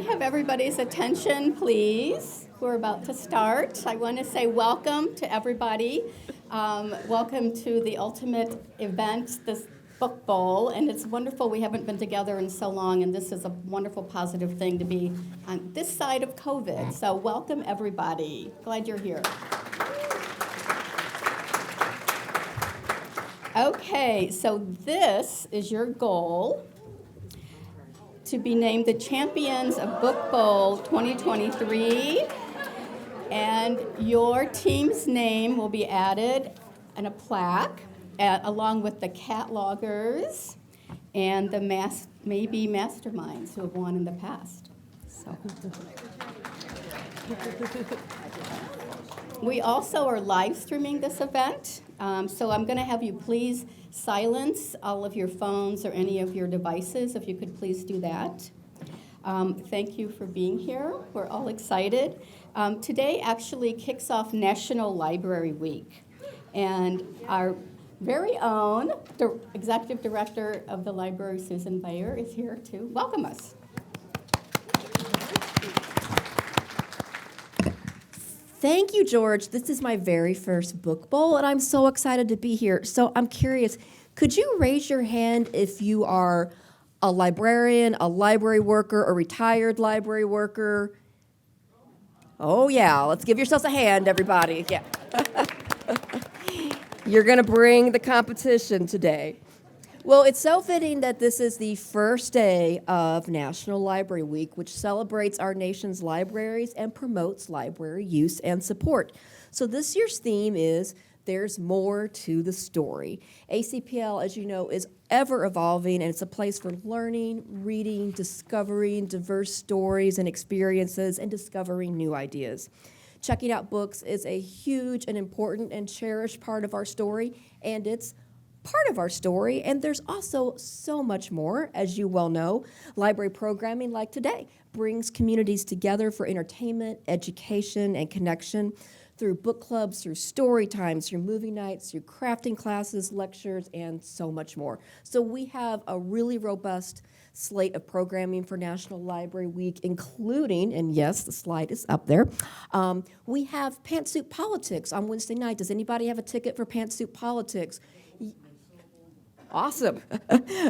I have everybody's attention, please? We're about to start. I want to say welcome to everybody. Welcome to the ultimate event, this Book Bowl, and it's wonderful. We haven't been together in so long, and this is a wonderful, positive thing to be on this side of COVID. So welcome, everybody. Glad you're here. Okay, so this is your goal, to be named the champions of Book Bowl 2023, and your team's name will be added in a plaque along with the catalogers and the maybe masterminds who have won in the past. So. We also are live streaming this event, so I'm going to have you please silence all of your phones or any of your devices, if you could please do that. Thank you for being here. We're all excited. Today actually kicks off National Library Week, and our very own Executive Director of the library, Susan Bayer, is here to welcome us. Thank you, George. This is my very first Book Bowl, and I'm so excited to be here. So I'm curious, could you raise your hand if you are a librarian, a library worker, a retired library worker? Oh, yeah. Let's give yourselves a hand, everybody. Yeah. You're going to bring the competition today. Well, it's so fitting that this is the first day of National Library Week, which celebrates our nation's libraries and promotes library use and support. So this year's theme is There's More to the Story. ACPL, as you know, is ever evolving, and it's a place for learning, reading, discovering diverse stories and experiences, and discovering new ideas. Checking out books is a huge and important and cherished part of our story, and it's part of our story, and there's also so much more. As you well know, library programming like today brings communities together for entertainment, education, and connection through book clubs, through story times, through movie nights, through crafting classes, lectures, and so much more. So we have a really robust slate of programming for National Library Week, including, and yes, the slide is up there, we have Pantsuit Politics on Wednesday night. Does anybody have a ticket for Pantsuit Politics? Awesome.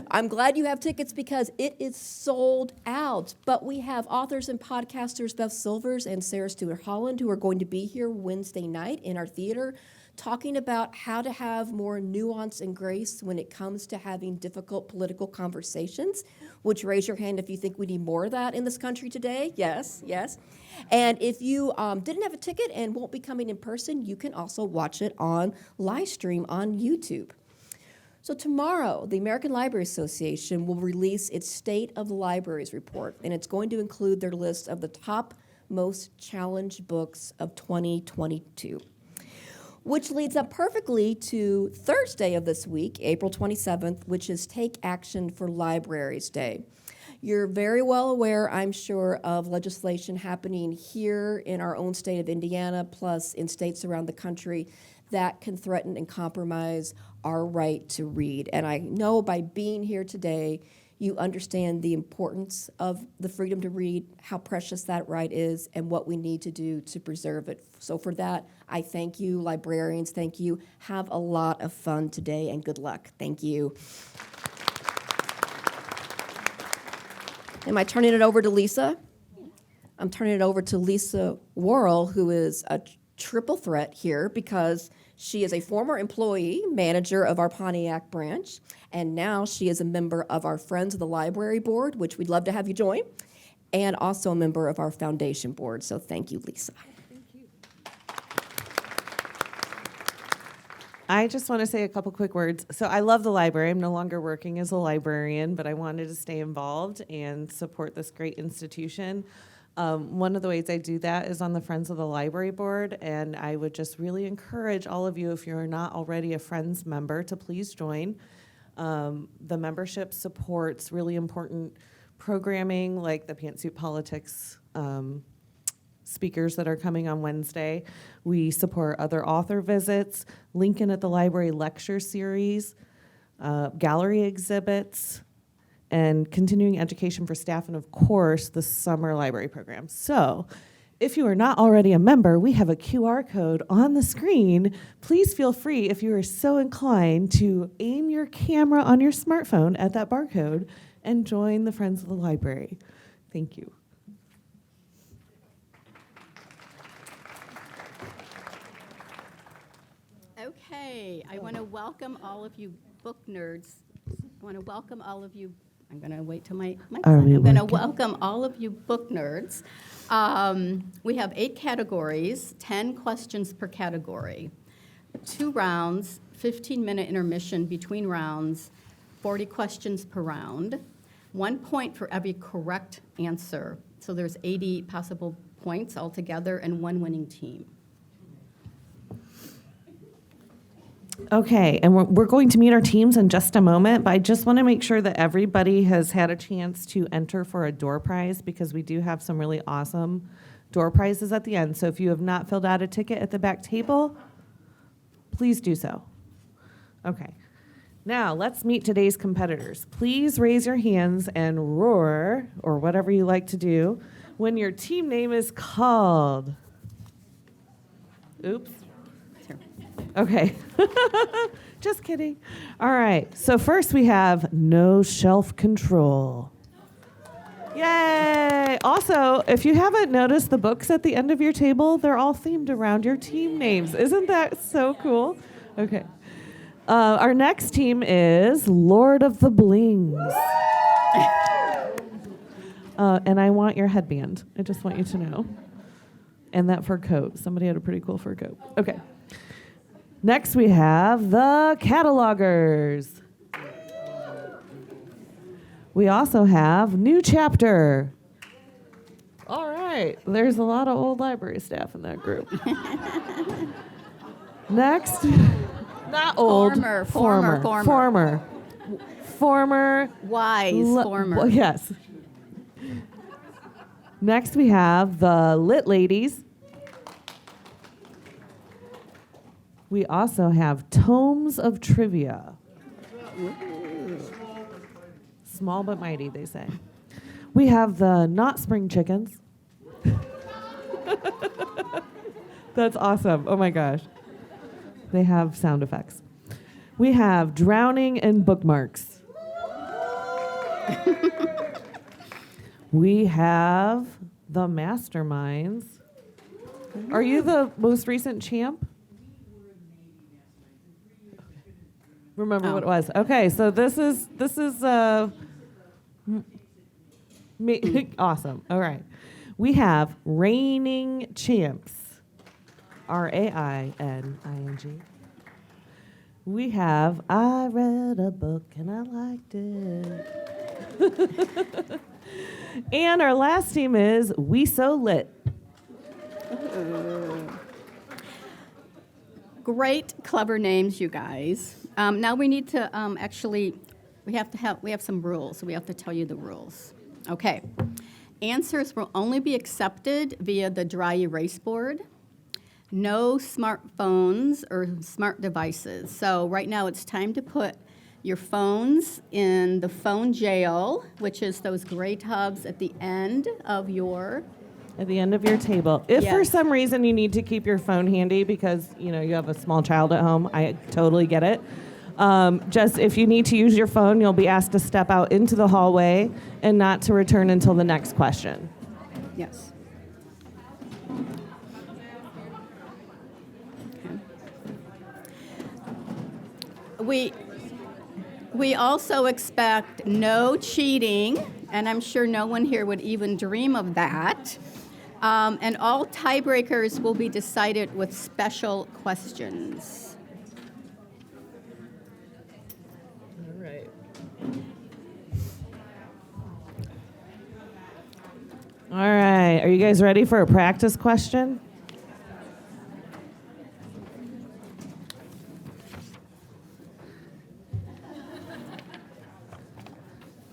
I'm glad you have tickets because it is sold out. But we have authors and podcasters Beth Silvers and Sarah Stewart Holland who are going to be here Wednesday night in our theater talking about how to have more nuance and grace when it comes to having difficult political conversations, which raise your hand if you think we need more of that in this country today. Yes, yes. And if you didn't have a ticket and won't be coming in person, you can also watch it on live stream on YouTube. So tomorrow, the American Library Association will release its State of the Libraries report, and it's going to include their list of the top most challenged books of 2022, which leads up perfectly to Thursday of this week, April 27th, which is Take Action for Libraries Day. You're very well aware, I'm sure, of legislation happening here in our own state of Indiana, plus in states around the country, that can threaten and compromise our right to read. And I know by being here today, you understand the importance of the freedom to read, how precious that right is, and what we need to do to preserve it. So for that, I thank you, librarians, thank you. Have a lot of fun today, and good luck. Thank you. Am I turning it over to Lisa? I'm turning it over to Lisa Worrell, who is a triple threat here because she is a former employee manager of our Pontiac branch, and now she is a member of our Friends of the Library Board, which we'd love to have you join, and also a member of our foundation board. So thank you, Lisa. Thank you. I just want to say a couple quick words. So I love the library. I'm no longer working as a librarian, but I wanted to stay involved and support this great institution. One of the ways I do that is on the Friends of the Library Board, and I would just really encourage all of you, if you're not already a Friends member, to please join. The membership supports really important programming like the Pantsuit Politics speakers that are coming on Wednesday. We support other author visits, Lincoln at the Library lecture series, gallery exhibits, and continuing education for staff, and of course, the summer library program. So, if you are not already a member, we have a QR code on the screen. Please feel free, if you are so inclined, to aim your camera on your smartphone at that barcode and join the Friends of the Library. Thank you. Okay, I want to welcome all of you book nerds. I want to welcome all of you. I'm going to wait till my Are we I'm going to working? welcome all of you book nerds. We have 8 categories, 10 questions per category, 2 rounds, 15-minute intermission between rounds, 40 questions per round, 1 point for every correct answer. So there's 80 possible points altogether and 1 winning team. Okay, and we're going to meet our teams in just a moment, but I just want to make sure that everybody has had a chance to enter for a door prize, because we do have some really awesome door prizes at the end. So if you have not filled out a ticket at the back table, please do so. Okay, now let's meet today's competitors. Please raise your hands and roar, or whatever you like to do, when your team name is called. Oops. Here. Okay. Just kidding. All right. So first we have no shelf control. Yay! Also, if you haven't noticed the books at the end of your table, they're all themed around your team names. Isn't that so cool? Okay. Our next team is Lord of the Blings. And I want your headband. I just want you to know. And that fur coat. Somebody had a pretty cool fur coat. Okay. Next, we have the catalogers. We also have new chapter. All right. There's a lot of old library staff in that group. Next, not old. Former. Wise former. Well, yes. Next, we have the lit ladies. We also have tomes of trivia. Small but mighty, they say. We have the not spring chickens. That's awesome. Oh my gosh. They have sound effects. We have drowning in bookmarks. We have the masterminds. Are you the most recent champ? Remember what it was. Okay, so this is awesome. All right. We have reigning champs. RAINING. We have I read a book and I liked it. And our last team is We So Lit. Great, clever names, you guys. Now we need to we have some rules, so we have to tell you the rules. Okay. Answers will only be accepted via the dry erase board. No smartphones or smart devices. So right now it's time to put your phones in the phone jail, which is those gray tubs at the end of your table. If for Yes. some reason you need to keep your phone handy because you have a small child at home, I totally get it. Just if you need to use your phone, you'll be asked to step out into the hallway and not to return until the next question. Yes. Okay. We also expect no cheating, and I'm sure no one here would even dream of that. And all tiebreakers will be decided with special questions. All right. All right. Are you guys ready for a practice question?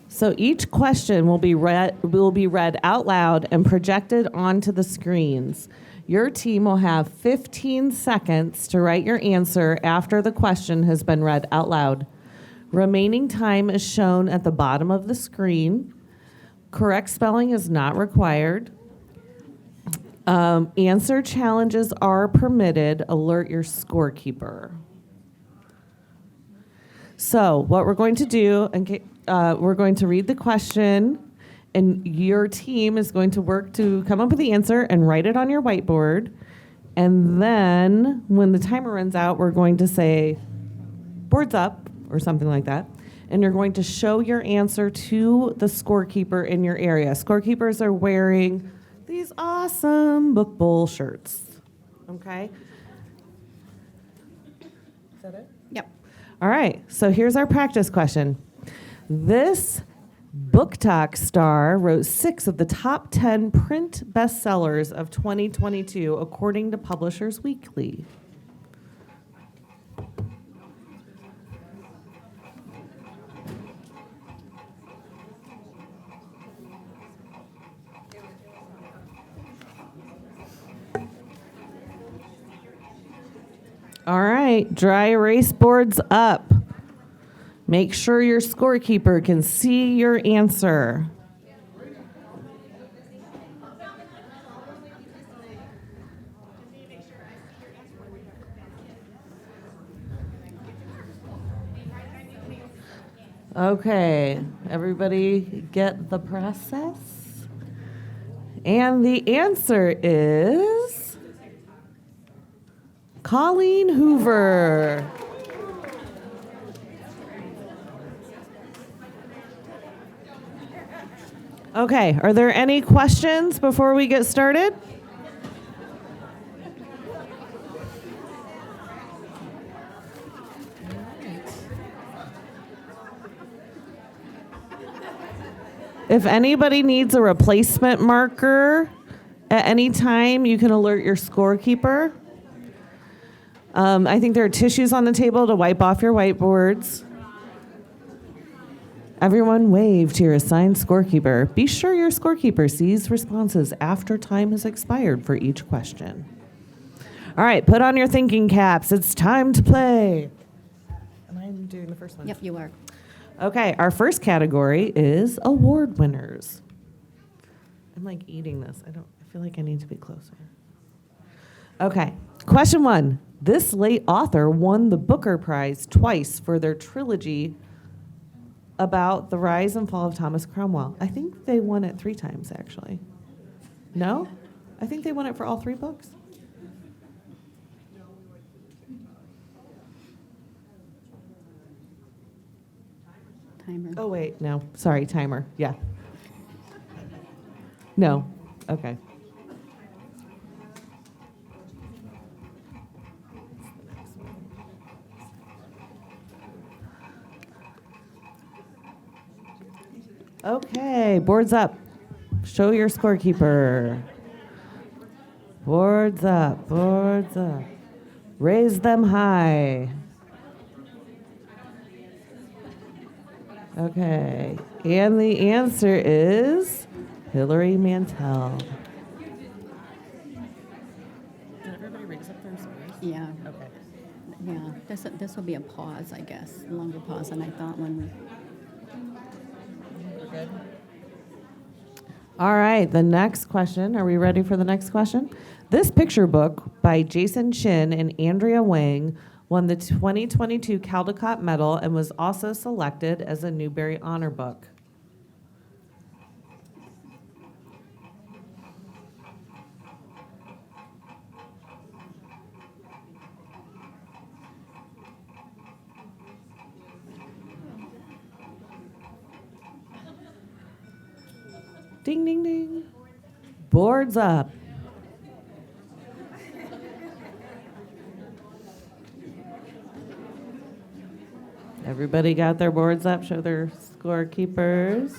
So each question will be read out loud and projected onto the screens. Your team will have 15 seconds to write your answer after the question has been read out loud. Remaining time is shown at the bottom of the screen. Correct spelling is not required. Answer challenges are permitted. Alert your scorekeeper. So what we're going to do, we're going to read the question, and your team is going to work to come up with the answer and write it on your whiteboard. And then when the timer runs out, we're going to say, boards up, or something like that. And you're going to show your answer to the scorekeeper in your area. Scorekeepers are wearing these awesome BookBowl shirts. Okay? Is that it? Yep. All right, so here's our practice question. This Book Talk star wrote 6 of the top 10 print bestsellers of 2022, according to Publishers Weekly. All right, dry erase boards up. Make sure your scorekeeper can see your answer. Okay, everybody get the process? And the answer is Colleen Hoover. Okay, are there any questions before we get started? If anybody needs a replacement marker at any time, you can alert your scorekeeper. I think there are tissues on the table to wipe off your whiteboards. Everyone wave to your assigned scorekeeper. Be sure your scorekeeper sees responses after time has expired for each question. All right, put on your thinking caps. It's time to play. Am I doing the first one? Yep, you are. Okay, our first category is award winners. I'm like eating this. I feel like I need to be closer. Okay, question 1. This late author won the Booker Prize twice for their trilogy about the rise and fall of Thomas Cromwell. I think they won it 3 times, actually. No? I think they won it for all 3 books. Timer. Oh, wait, no. Sorry, timer. Yeah. No. Okay. Okay, boards up. Show your scorekeeper. Boards up, boards up. Raise them high. Okay, and the answer is Hilary Mantel. Did everybody raise up their scores? Yeah, Okay. yeah. This will be a pause, I guess, a longer pause than I thought when we. We're good. All right, the next question. Are we ready for the next question? This picture book by Jason Chin and Andrea Wang won the 2022 Caldecott Medal and was also selected as a Newbery Honor Book. Ding, ding, ding. Boards up. Everybody got their boards up? Show their scorekeepers.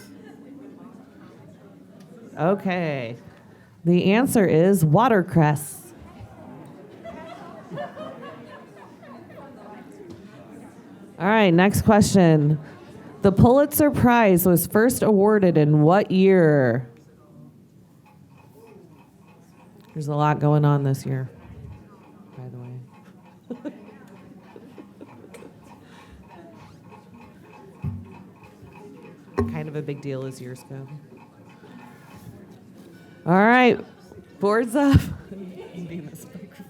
Okay. The answer is watercress. All right, next question. The Pulitzer Prize was first awarded in what year? There's a lot going on this year, by the way. kind of a big deal as years go. All right, boards up. Eating this microphone.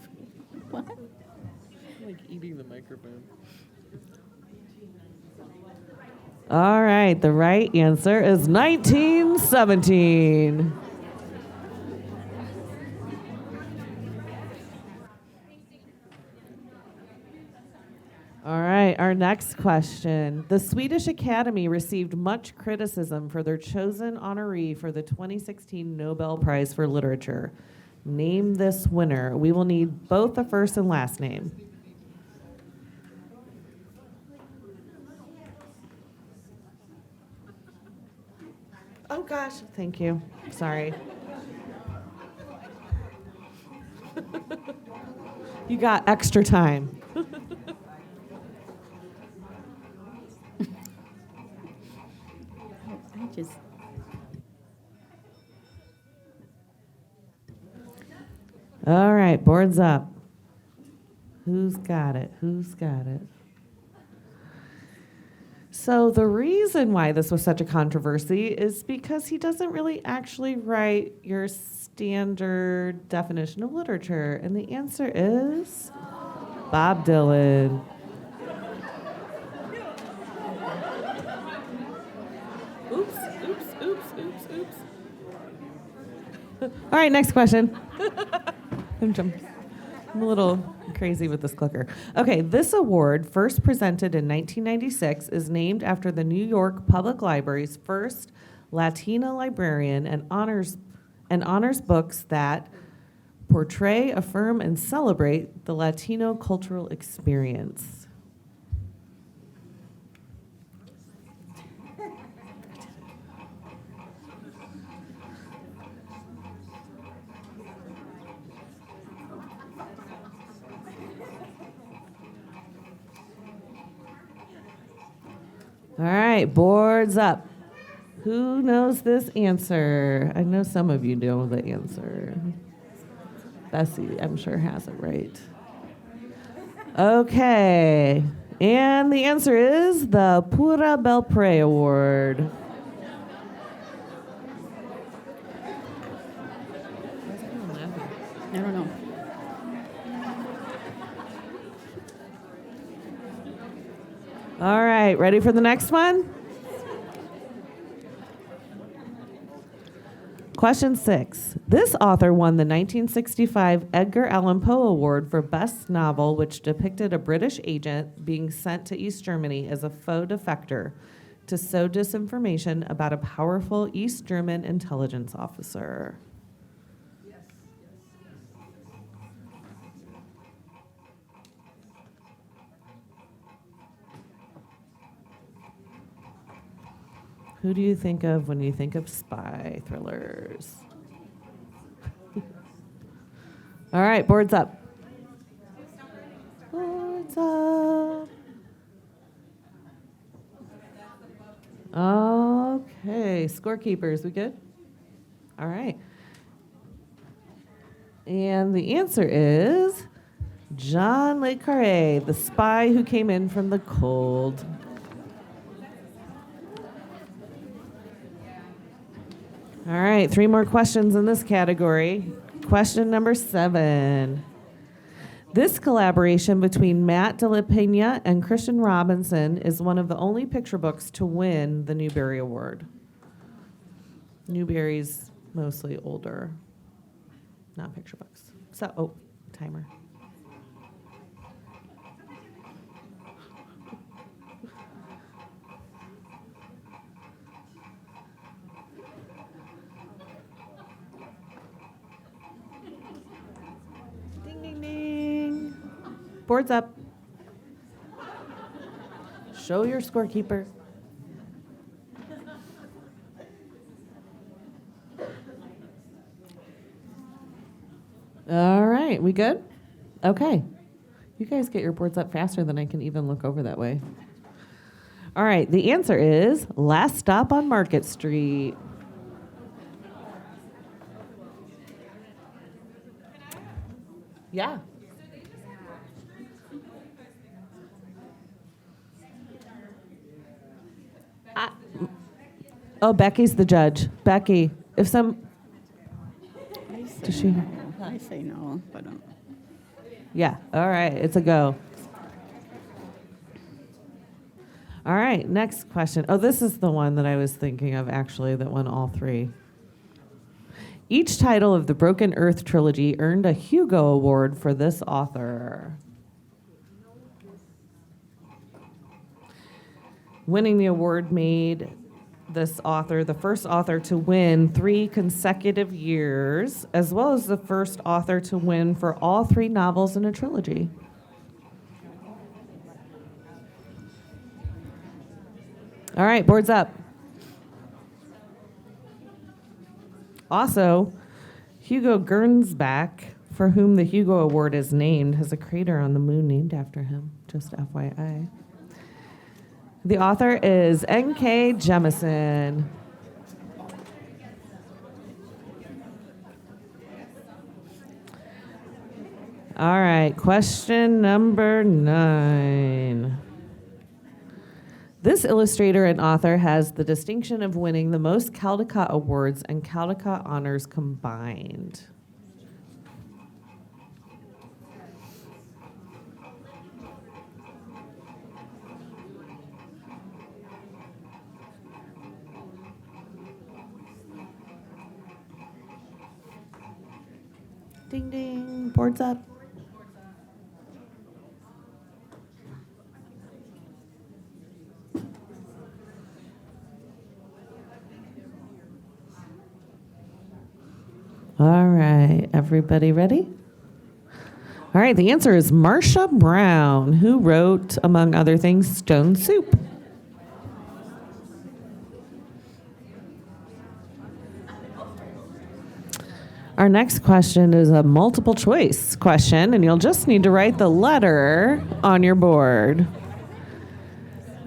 What? Like eating the microphone. All right, the right answer is 1917. All right, our next question. The Swedish Academy received much criticism for their chosen honoree for the 2016 Nobel Prize for Literature. Name this winner. We will need both the first and last name. Oh gosh, thank you. Sorry. You got extra time. I just. All right, boards up. Who's got it? Who's got it? So the reason why this was such a controversy is because he doesn't really actually write your standard definition of literature. And the answer is Bob Dylan. Oops. All right, next question. I'm a little crazy with this clicker. Okay, this award, first presented in 1996, is named after the New York Public Library's first Latina librarian and honors books that portray, affirm, and celebrate the Latino cultural experience. All right, boards up. Who knows this answer? I know some of you know the answer. Bessie, I'm sure, has it right. Okay, and the answer is the Pura Belpré Award. I don't know. All right, ready for the next one? Question 6. This author won the 1965 Edgar Allan Poe Award for Best Novel, which depicted a British agent being sent to East Germany as a faux defector to sow disinformation about a powerful East German intelligence officer. Who do you think of when you think of spy thrillers? All right, boards up. Boards up. Okay, scorekeepers, we good? All right. And the answer is John Le Carré, the spy who came in from the cold. All right, 3 more questions in this category. Question number 7. This collaboration between Matt de la Pena and Christian Robinson is one of the only picture books to win the Newbery Award. Newbery's mostly older, not picture books. So, timer. Boards up. Show your scorekeeper. All right, we good? Okay. You guys get your boards up faster than I can even look over that way. All right, the answer is Last Stop on Market Street. Yeah. Oh, Becky's the judge. Becky, if some, does she? I say no, but Yeah, all right, it's a go. All right, next question. Oh, this is the one that I was thinking of, actually, that won all three. Each title of the Broken Earth trilogy earned a Hugo Award for this author. Winning the award made this author the first author to win 3 consecutive years, as well as the first author to win for all 3 novels in a trilogy. All right, board's up. Also, Hugo Gernsback, for whom the Hugo Award is named, has a crater on the moon named after him, just FYI. The author is N.K. Jemisin. All right, question number 9. This illustrator and author has the distinction of winning the most Caldecott Awards and Caldecott Honors combined. Ding ding, board's up. All right, everybody ready? All right, the answer is Marcia Brown, who wrote, among other things, Stone Soup. Our next question is a multiple choice question, and you'll just need to write the letter on your board.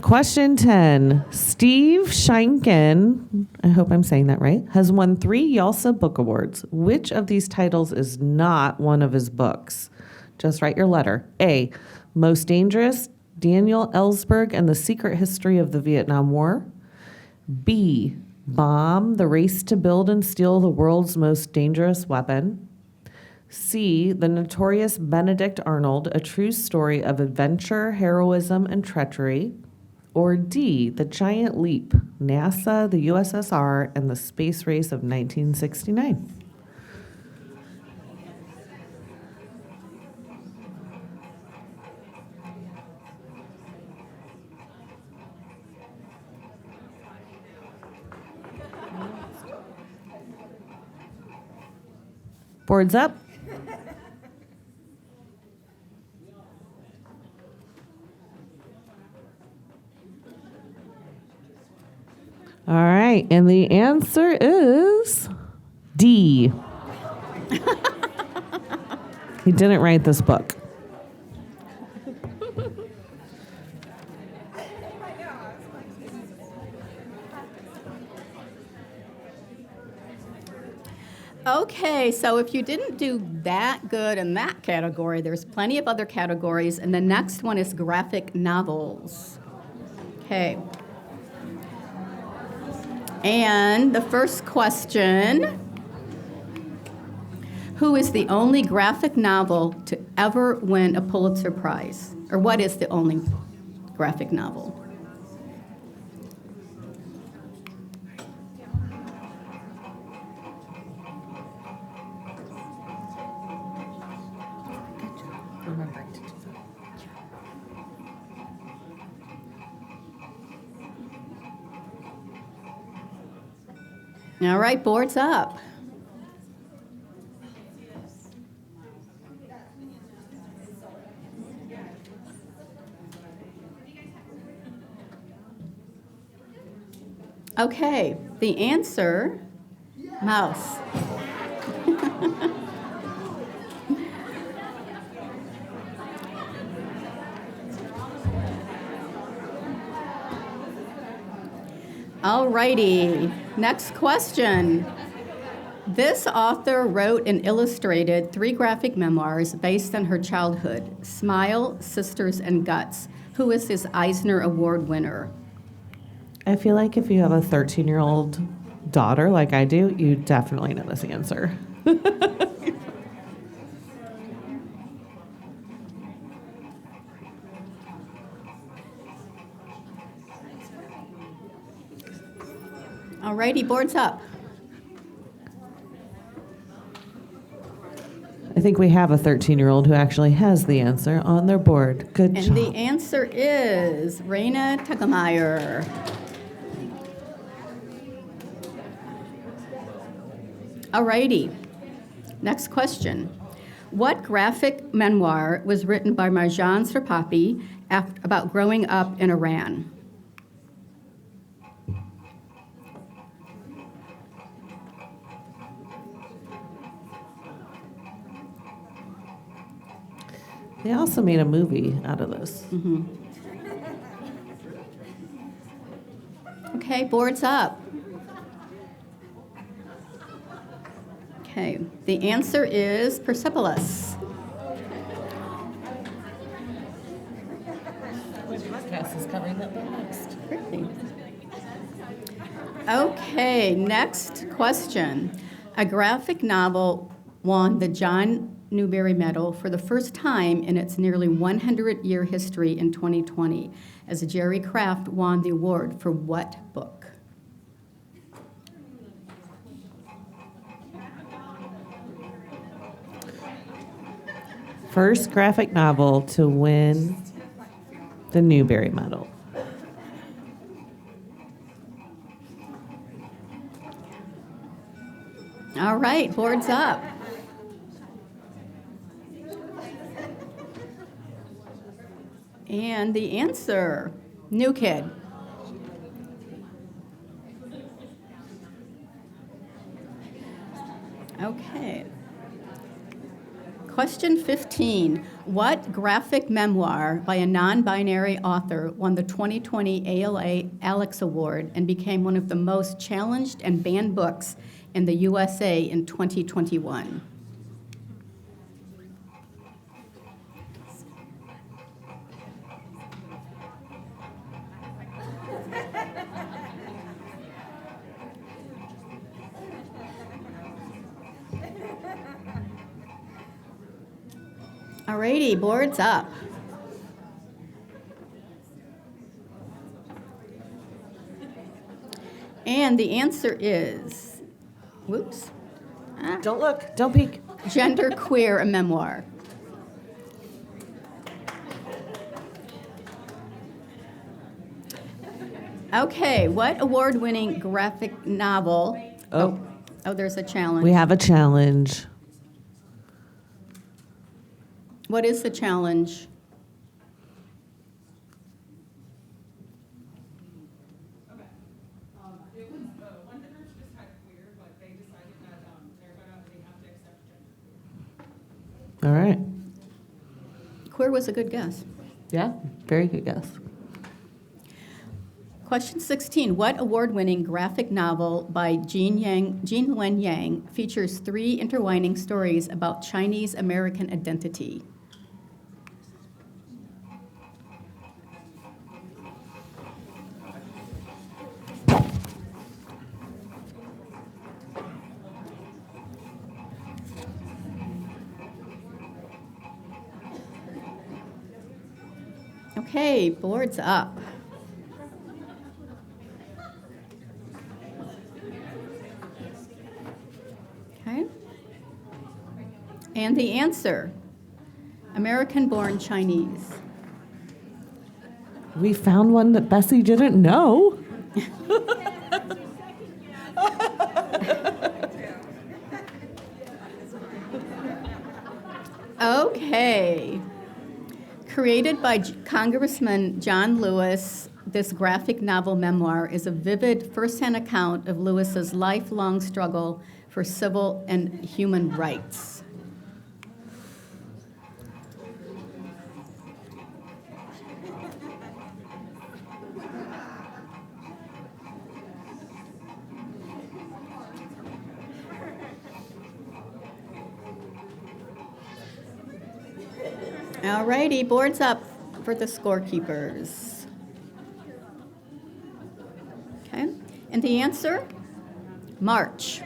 Question 10. Steve Sheinkin, I hope I'm saying that right, has won 3 Yalsa Book Awards. Which of these titles is not one of his books? Just write your letter. A, Most Dangerous, Daniel Ellsberg and the Secret History of the Vietnam War. B, Bomb, The Race to Build and Steal the World's Most Dangerous Weapon. C, The Notorious Benedict Arnold, A True Story of Adventure, Heroism, and Treachery. Or D, The Giant Leap, NASA, the USSR, and the Space Race of 1969. Boards up. All right, and the answer is D. He didn't write this book. Okay, so if you didn't do that good in that category, there's plenty of other categories, and the next one is graphic novels. Okay. And the first question, who is the only graphic novel to ever win a Pulitzer Prize? Or what is the only graphic novel? All right, board's up. Okay, the answer, mouse. All righty, next question. This author wrote and illustrated 3 graphic memoirs based on her childhood, Smile, Sisters, and Guts. Who is this Eisner Award winner? I feel like if you have a 13-year-old daughter like I do, you definitely know this answer. All righty, board's up. I think we have a 13-year-old who actually has the answer on their board. Good And job. the answer is Raina Tuckemeyer. All righty. Next question. What graphic memoir was written by Marjan Serpapi about growing up in Iran? They also made a movie out of this. Okay, board's up. Okay, the answer is Persepolis. Which podcast is covering that book next? Really? Okay, next question. A graphic novel won the John Newbery Medal for the first time in its nearly 100-year history in 2020, as Jerry Craft won the award for what book? First graphic novel to win the Newbery Medal. All right, board's up. And the answer, New Kid. Okay. Question 15. What graphic memoir by a non-binary author won the 2020 ALA Alex Award and became one of the most challenged and banned books in the USA in 2021? Alrighty, board's up. And the answer is, whoops, Don't look. Don't peek. Gender Queer, a memoir. Okay, what award-winning graphic novel? Oh, Oh, there's a challenge. we have a challenge. What is the challenge? It was one of the groups just had queer, but they decided that they have to accept gender. All right. Queer was a good guess. Yeah, very good guess. Question 16. What award-winning graphic novel by Jean Wen Yang features 3 intertwining stories about Chinese American identity? Okay, board's up. Okay. And the answer, American-born Chinese. We found one that Bessie didn't know. Okay. Created by Congressman John Lewis, this graphic novel memoir is a vivid first-hand account of Lewis's lifelong struggle for civil and human rights. All righty, board's up for the scorekeepers. And the answer? March.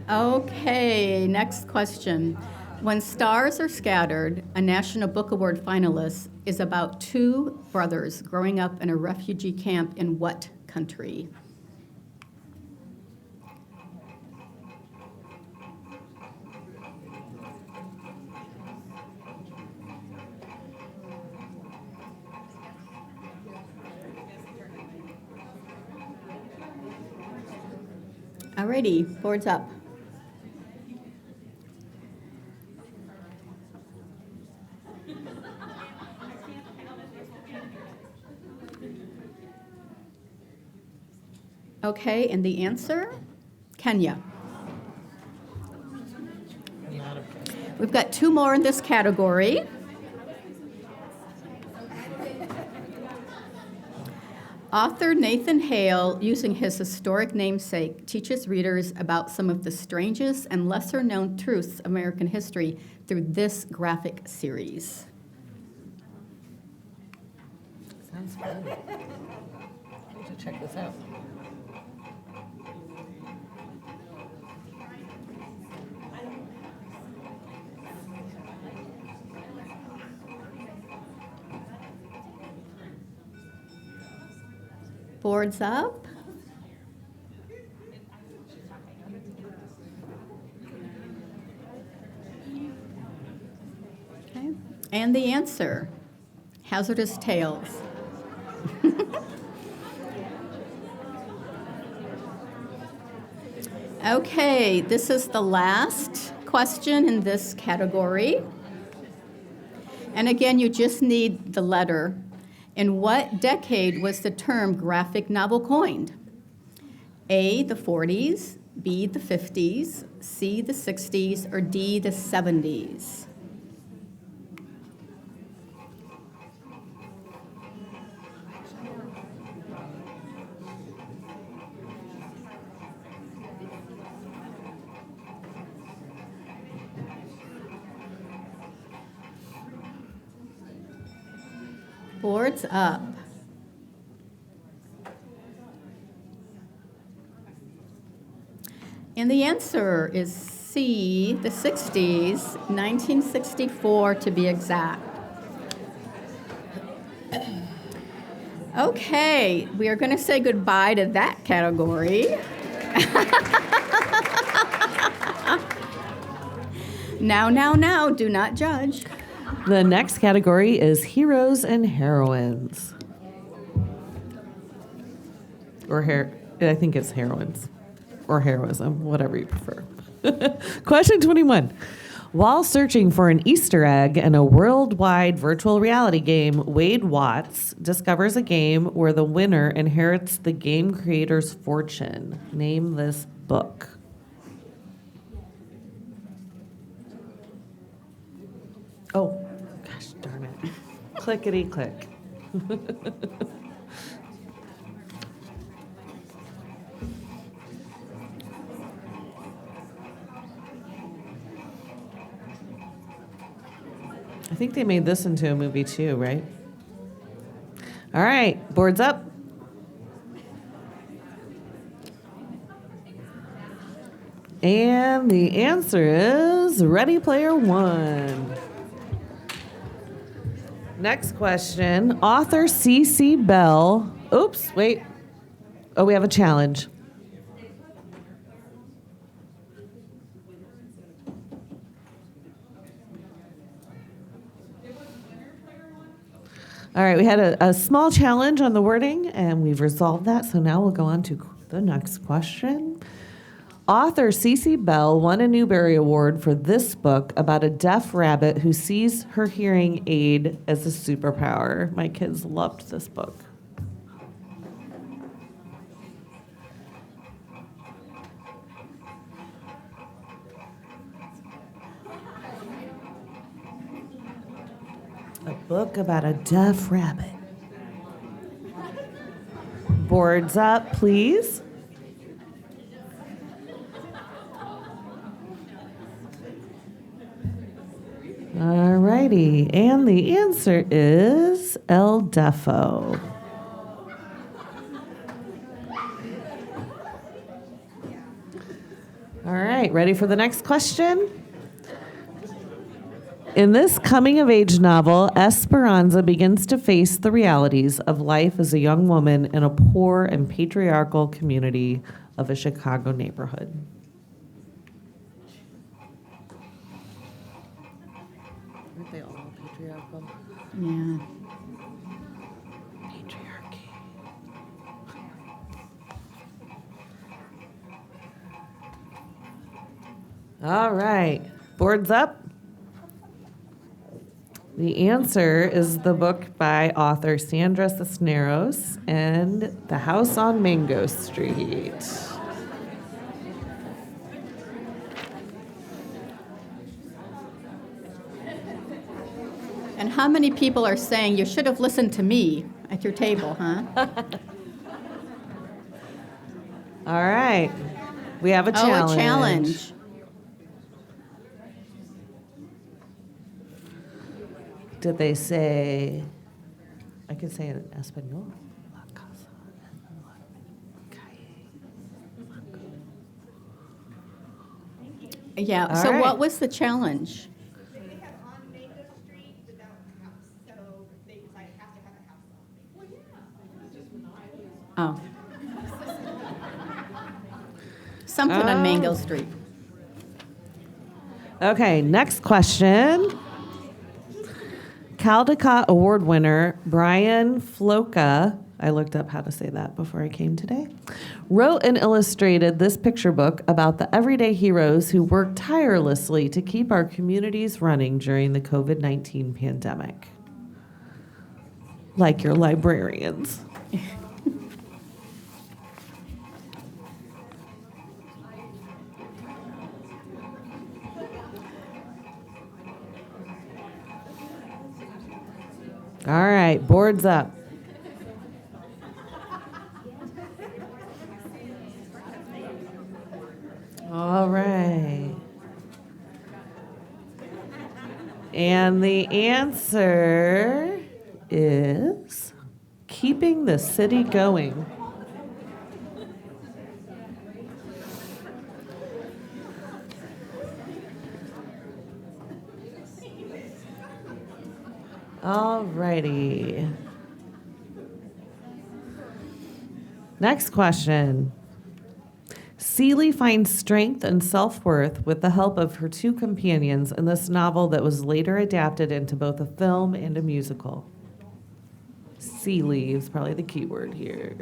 Okay, next question. When Stars Are Scattered, a National Book Award finalist, is about two brothers growing up in a refugee camp in what country? Alrighty, board's up. Okay, and the answer? Kenya. We've got two more in this category. Author Nathan Hale, using his historic namesake, teaches readers about some of the strangest and lesser-known truths of American history through this graphic series. Sounds fun. We should check this out. Boards up. Okay. And the answer, Hazardous Tales. Okay, this is the last question in this category. And again, you just need the letter. In what decade was the term graphic novel coined? A, the 40s, B, the 50s, C, the 60s, or D, the 70s? Boards up. And the answer is C, the 60s, 1964 to be exact. Okay, we are going to say goodbye to that category. Now, do not judge. The next category is heroes and heroines. I think it's heroines. Or heroism, whatever you prefer. Question 21. While searching for an Easter egg in a worldwide virtual reality game, Wade Watts discovers a game where the winner inherits the game creator's fortune. Name this book. Oh, gosh darn it. Clickety click. I think they made this into a movie too, right? All right, boards up. And the answer is Ready Player One. Next question. Author C.C. Bell. Oops, wait. Oh, we have a challenge. All right, we had a small challenge on the wording, and we've resolved that. So now we'll go on to the next question. Author C.C. Bell won a Newbery Award for this book about a deaf rabbit who sees her hearing aid as a superpower. My kids loved this book. A book about a deaf rabbit. Boards up, please. All righty, and the answer is El Defo. All right, ready for the next question? In this coming-of-age novel, Esperanza begins to face the realities of life as a young woman in a poor and patriarchal community of a Chicago neighborhood. Aren't they all patriarchal? Yeah. Patriarchy. All right, boards up. The answer is the book by author Sandra Cisneros and The House on Mango Street. And how many people are saying you should have listened to me at your table, huh? All right, we have a challenge. Oh, a challenge. Did they say, I could say it in Espanol. La casa en la calle. Yeah, All so right. what was the challenge? They have on Mango Street without a house, so they decided it has to have a house on Mango. Oh. Something on Mango Street. Okay, next question. Caldecott Award winner Brian Floca, I looked up how to say that before I came today, wrote and illustrated this picture book about the everyday heroes who worked tirelessly to keep our communities running during the COVID-19 pandemic. Like your librarians. All right, boards up. All right. And the answer is keeping the city going. All righty. Next question. Celie finds strength and self-worth with the help of her two companions in this novel that was later adapted into both a film and a musical. Celie is probably the key word here.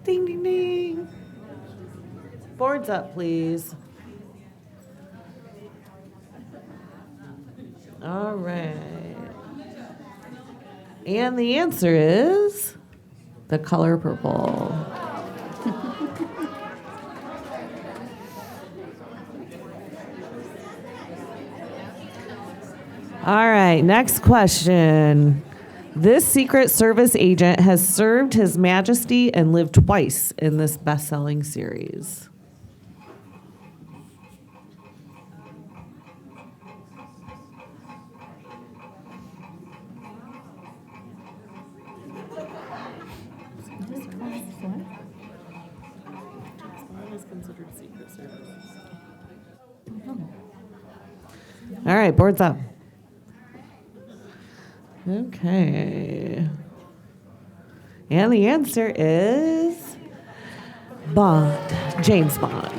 Ding, ding, ding. Boards up, please. All right. And the answer is The Color Purple. All right, next question. This Secret Service agent has served His Majesty and lived twice in this best-selling series. All right, boards up. Okay. And the answer is Bond, James Bond.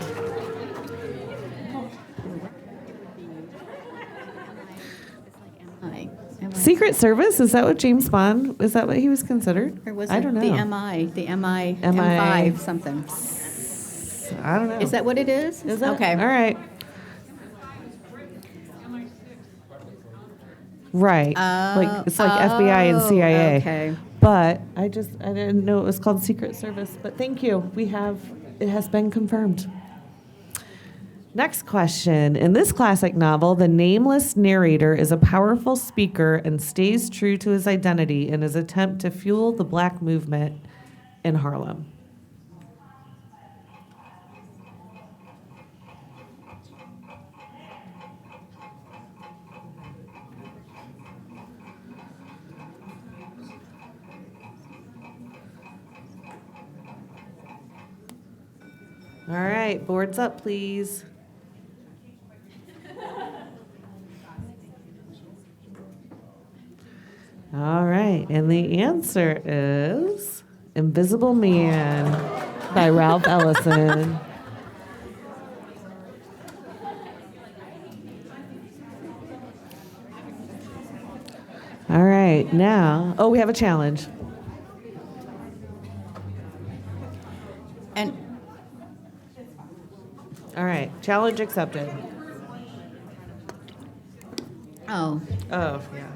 Am I- Secret Service, is that what James Bond, is that what he was considered? Or was I it don't know. the MI, MI. M5 something? I don't know. Is that what it is? Is it? Okay. All right. Right. Like it's like FBI and CIA. Okay. But I didn't know it was called Secret Service. But thank you. It has been confirmed. Next question. In this classic novel, the nameless narrator is a powerful speaker and stays true to his identity in his attempt to fuel the Black movement in Harlem. All right, boards up, please. All right, and the answer is Invisible Man by Ralph Ellison. All right, now, we have a challenge. And All right, challenge accepted. oh, Oh, yeah.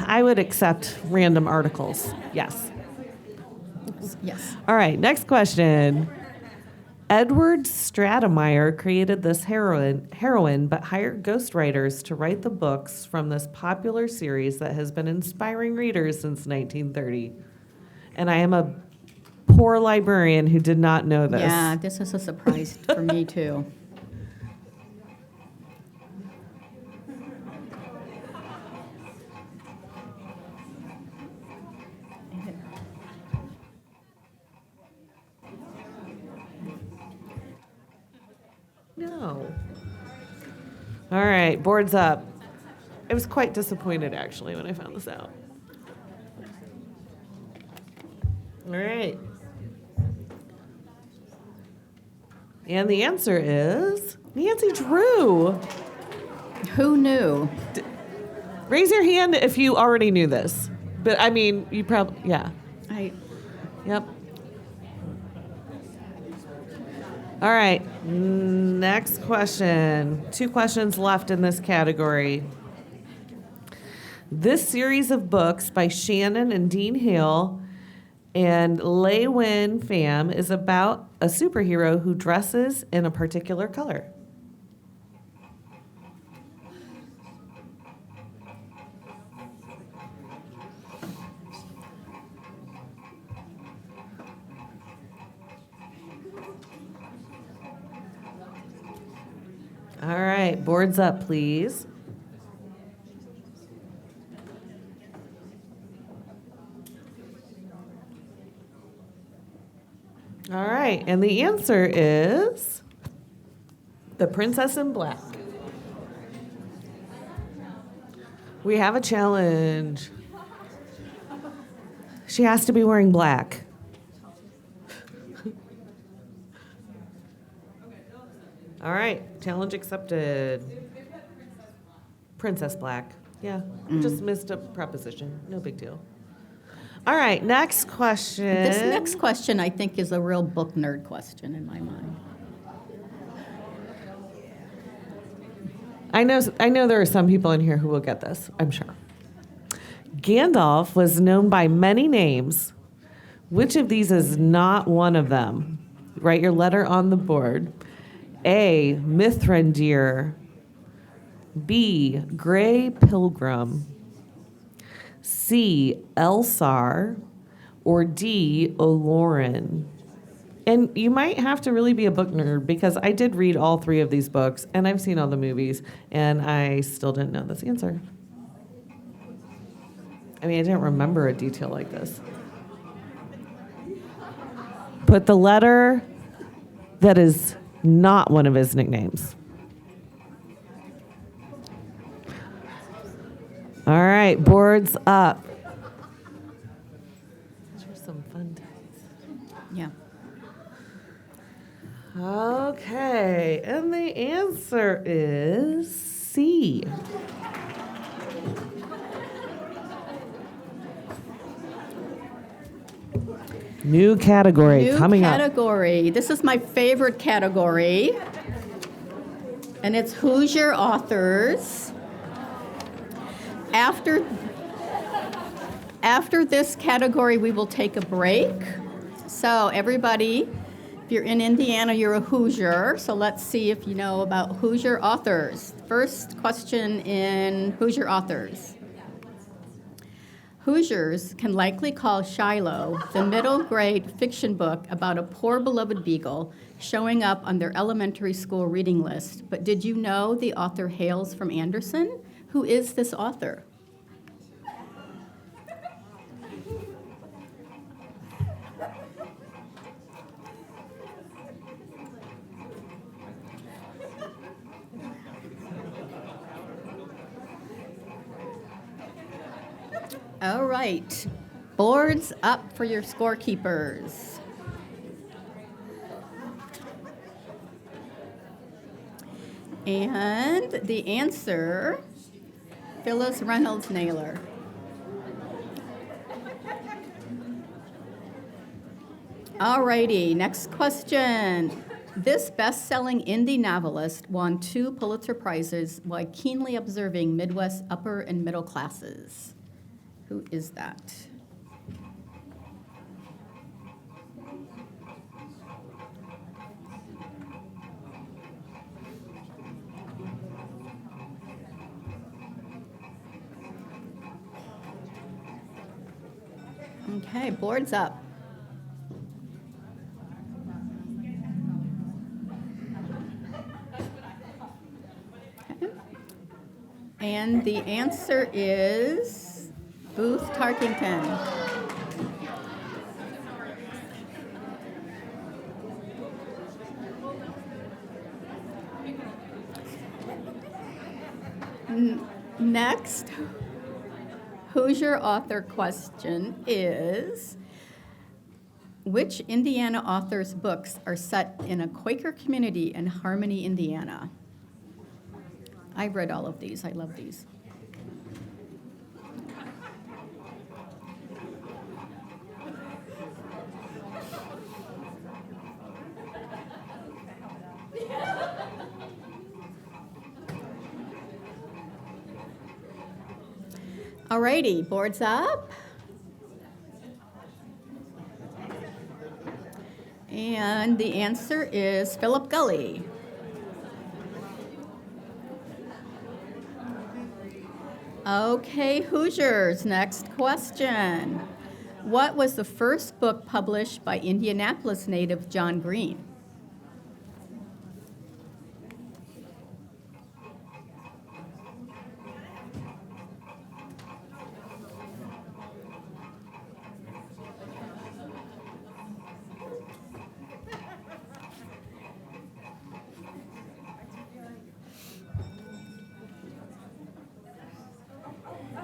I would accept random articles. Yes. yes. All right, next question. Edward Stratemeyer created this heroine, but hired ghostwriters to write the books from this popular series that has been inspiring readers since 1930. And I am a poor librarian who did not know this. Yeah, this is a surprise for me too. No. All right, boards up. I was quite disappointed actually when I found this out. All right. And the answer is Nancy Drew. Who knew? Raise your hand if you already knew this. But I mean, you probably, yeah. Yep. All right, next question. 2 questions left in this category. This series of books by Shannon and Dean Hale and Lei Wen Pham is about a superhero who dresses in a particular color. All right, boards up, please. All right, and the answer is The Princess in Black. We have a challenge. She has to be wearing black. All right, challenge accepted. Princess Black. Yeah, just missed a preposition. No big deal. All right, next question. This next question, I think, is a real book nerd question in my mind. I know there are some people in here who will get this, I'm sure. Gandalf was known by many names. Which of these is not one of them? Write your letter on the board. A, Mithrandir. B, Grey Pilgrim. C, Elsar. Or D, Olorin. And you might have to really be a book nerd because I did read all 3 of these books and I've seen all the movies and I still didn't know this answer. I mean, I didn't remember a detail like this. Put the letter that is not one of his nicknames. All right, boards up. Those were some fun times. Yeah. Okay, and the answer is C. New category coming up. New category. This is my favorite category. And it's Who's Your Authors? After this category, we will take a break. So everybody, If you're in Indiana, you're a Hoosier, so let's see if you know about Hoosier authors. First question in Hoosier authors. Hoosiers can likely call Shiloh the middle grade fiction book about a poor beloved beagle showing up on their elementary school reading list. But did you know the author hails from Anderson? Who is this author? All right, boards up for your scorekeepers. And the answer, Phyllis Reynolds Naylor. All righty, next question. This best-selling indie novelist won 2 Pulitzer Prizes while keenly observing Midwest upper and middle classes. Who is that? Okay, board's up. Okay. And the answer is Booth Tarkington. Next, Hoosier author question is, which Indiana author's books are set in a Quaker community in Harmony, Indiana? I've read all of these. I love these. Alrighty, boards up. And the answer is Philip Gully. Okay, Hoosiers, next question. What was the first book published by Indianapolis native John Green?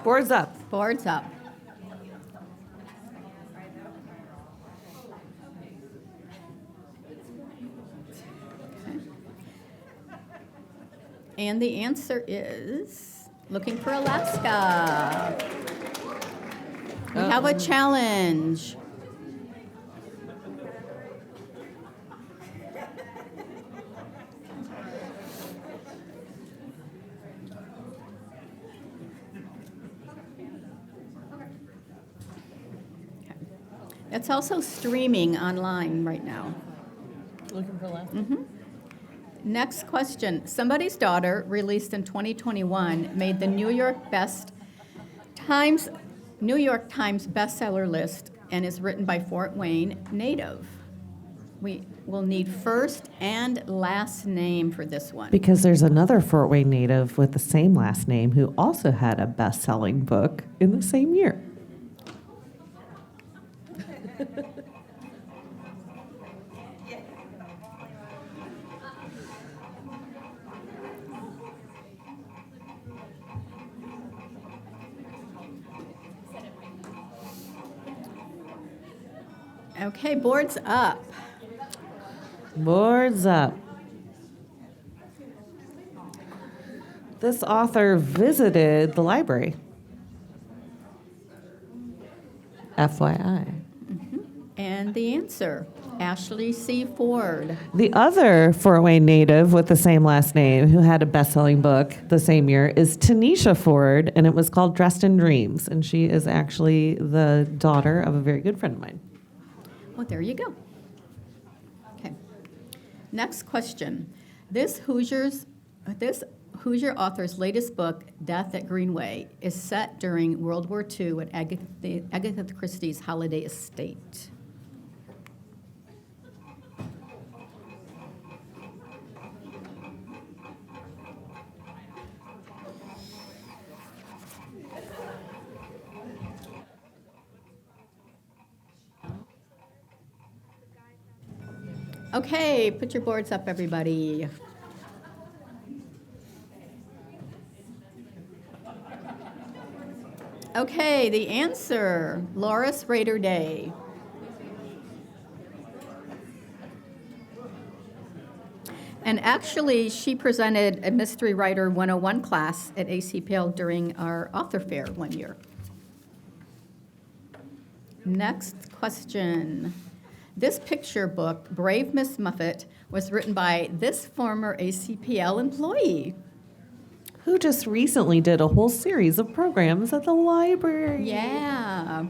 Boards up. Boards up. Okay. And the answer is looking for Alaska. We have a challenge. It's also streaming online right now. Looking for last? Next question. Somebody's Daughter, released in 2021, made the New York Times bestseller list and is written by Fort Wayne native. We will need first and last name for this one. Because there's another Fort Wayne native with the same last name who also had a best-selling book in the same year. Okay, boards up. Boards up. This author visited the library. FYI. And the answer, Ashley C. Ford. The other Fort Wayne native with the same last name who had a best-selling book the same year is Tanisha Ford, and it was called Dressed in Dreams. And she is actually the daughter of a very good friend of mine. Well, there you go. Okay. Next question. This Hoosier author's latest book, Death at Greenway, is set during World War II at Agatha Christie's Holiday Estate. Okay, put your boards up, everybody. Okay, the answer, Loris Raider Day. And actually, she presented a Mystery Writer 101 class at ACPL during our author fair one year. Next question. This picture book, Brave Miss Muffet, was written by this former ACPL employee. Who just recently did a whole series of programs at the library. Yeah.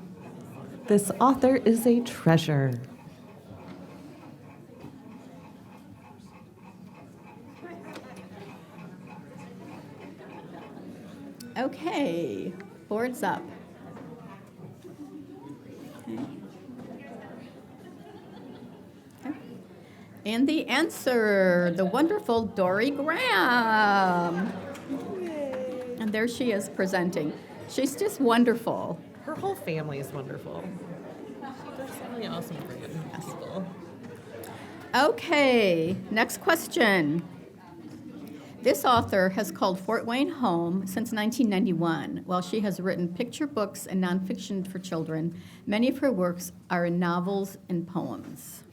This author is a treasure. Okay, boards up. Okay. Okay. And the answer, the wonderful Dory Graham. And there she is presenting. She's just wonderful. Her whole family is wonderful. She does really awesome for people. Okay, next question. This author has called Fort Wayne home since 1991. While she has written picture books and nonfiction for children, many of her works are in novels and poems.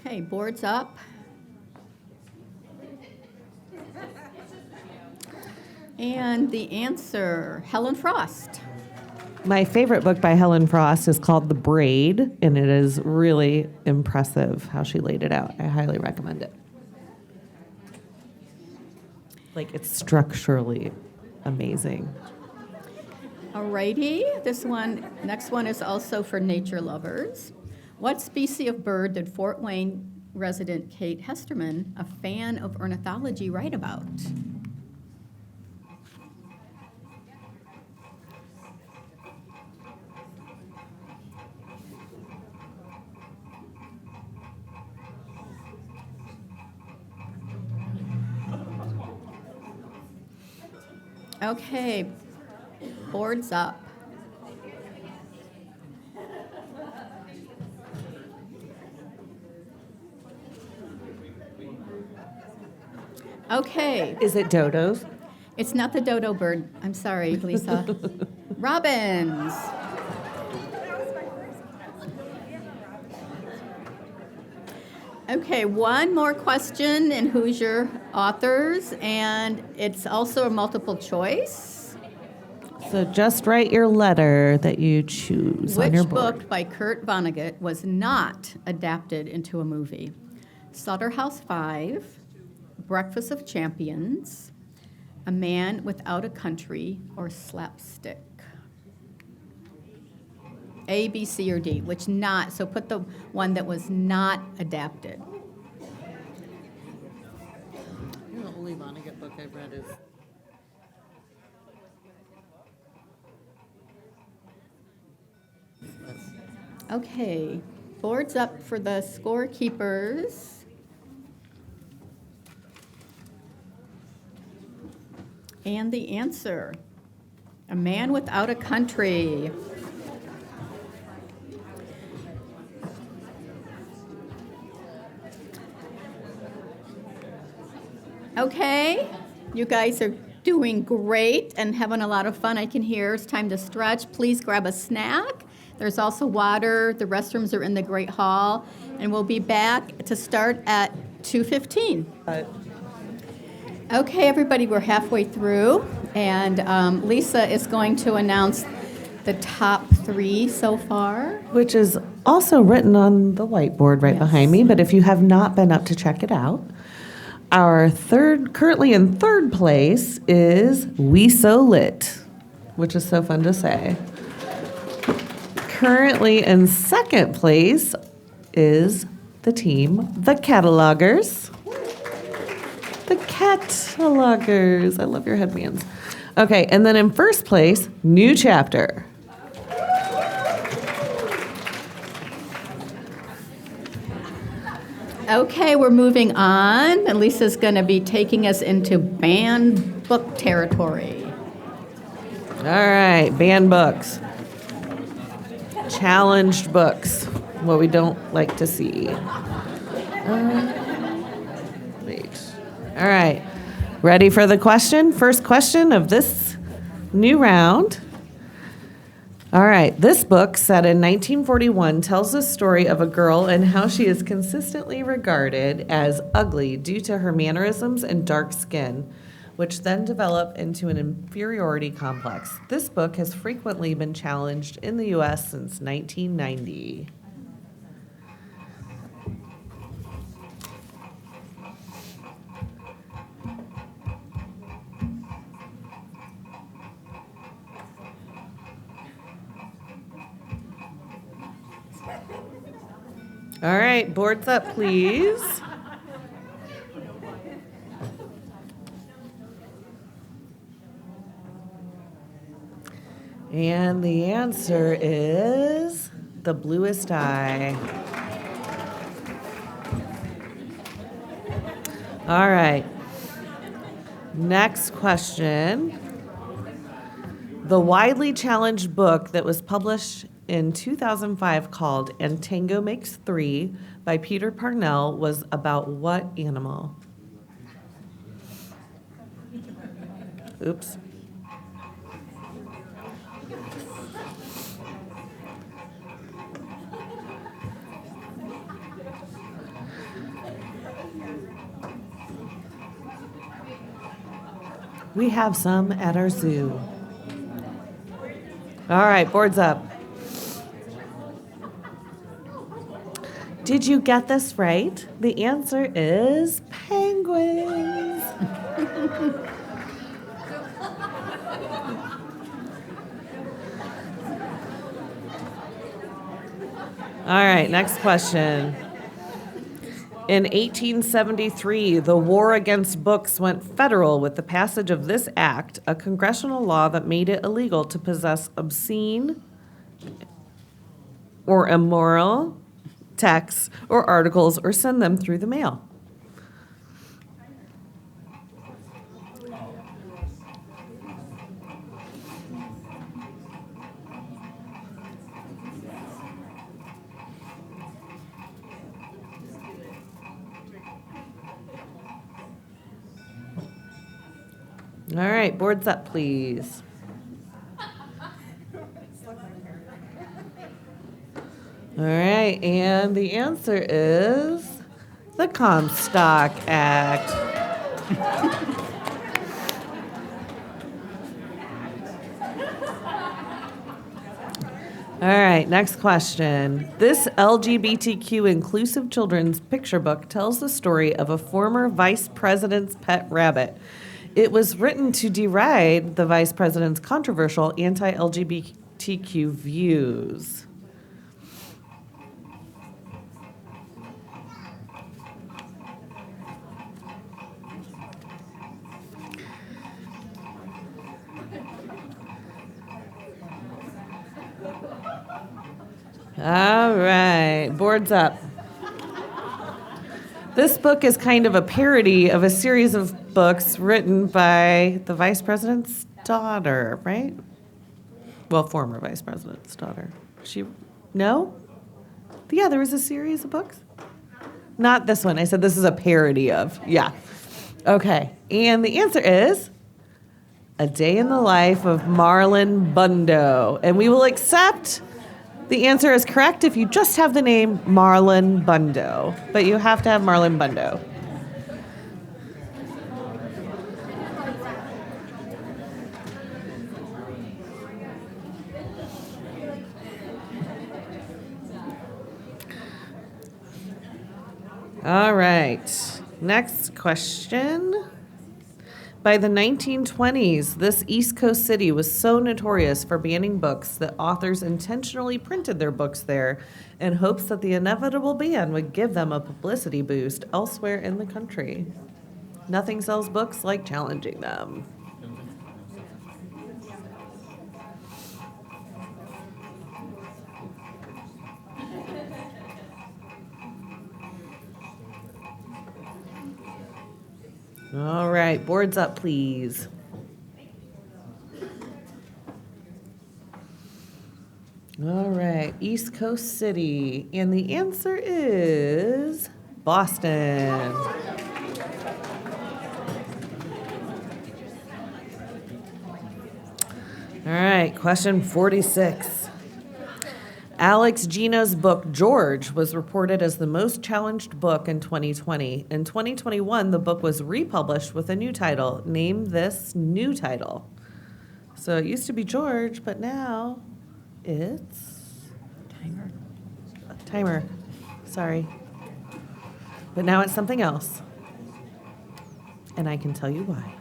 Okay, boards up. And the answer, Helen Frost. My favorite book by Helen Frost is called The Braid, and it is really impressive how she laid it out. I highly recommend it. Like, it's structurally amazing. Alrighty, next one is also for nature lovers. What species of bird did Fort Wayne resident Kate Hesterman, a fan of ornithology, write about? Okay, boards up. Okay, Is it dodos? it's not the dodo bird. I'm sorry, Lisa. Robins. Okay, one more question in Hoosier authors, and it's also a multiple choice. So just write your letter that you choose on Which your board. book by Kurt Vonnegut was not adapted into a movie? Slaughterhouse-Five, Breakfast of Champions, A Man Without a Country, or Slapstick? A, B, C, or D, which not, so put the one that was not adapted. The only Vonnegut book I've read is Okay, boards up for the scorekeepers. And the answer, A Man Without a Country. Okay, you guys are doing great and having a lot of fun. I can hear it's time to stretch. Please grab a snack. There's also water. The restrooms are in the Great Hall. And we'll be back to start at 2:15. Okay, everybody, we're halfway through. And Lisa is going to announce the top 3 so far. Which is also written on the whiteboard right behind me, but if you have not been up to check it out, our currently in third place is We So Lit, which is so fun to say. Currently in second place is the team, The Catalogers. The Catalogers. I love your headbands. Okay, and then in first place, New Chapter. Okay, we're moving on, and Lisa's going to be taking us into banned book territory. All right, banned books. Challenged books, what we don't like to see. Wait. All right, ready for the question? First question of this new round. All right, this book, set in 1941, tells the story of a girl and how she is consistently regarded as ugly due to her mannerisms and dark skin, which then develop into an inferiority complex. This book has frequently been challenged in the U.S. since 1990. All right, boards up, please. And the answer is The Bluest Eye. All right. Next question. The widely challenged book that was published in 2005 called And Tango Makes Three by Peter Parnell was about what animal? Oops. We have some at our zoo. All right, boards up. Did you get this right? The answer is penguins. All right, next question. In 1873, the war against books went federal with the passage of this act, a congressional law that made it illegal to possess obscene or immoral texts or articles or send them through the mail. All right, boards up, please. All right, and the answer is the Comstock Act. All right, next question. This LGBTQ inclusive children's picture book tells the story of a former vice president's pet rabbit. It was written to deride the vice president's controversial anti-LGBTQ views. All right, boards up. This book is kind of a parody of a series of books written by the vice president's daughter, right? Well, former vice president's daughter. No? Yeah, there was a series of books. Not this one. I said this is a parody of. Yeah. Okay. And the answer is A Day in the Life of Marlon Bundo. And we will accept the answer is correct if you just have the name Marlon Bundo, but you have to have Marlon Bundo. All right. Next question. By the 1920s, this East Coast city was so notorious for banning books that authors intentionally printed their books there in hopes that the inevitable ban would give them a publicity boost elsewhere in the country. Nothing sells books like challenging them. All right, boards up, please. All right, East Coast City, and the answer is Boston. All right, question 46. Alex Gino's book, George, was reported as the most challenged book in 2020. In 2021, the book was republished with a new title. Name this new title. So it used to be George, but now it's... Timer. Sorry. But now it's something else. And I can tell you why.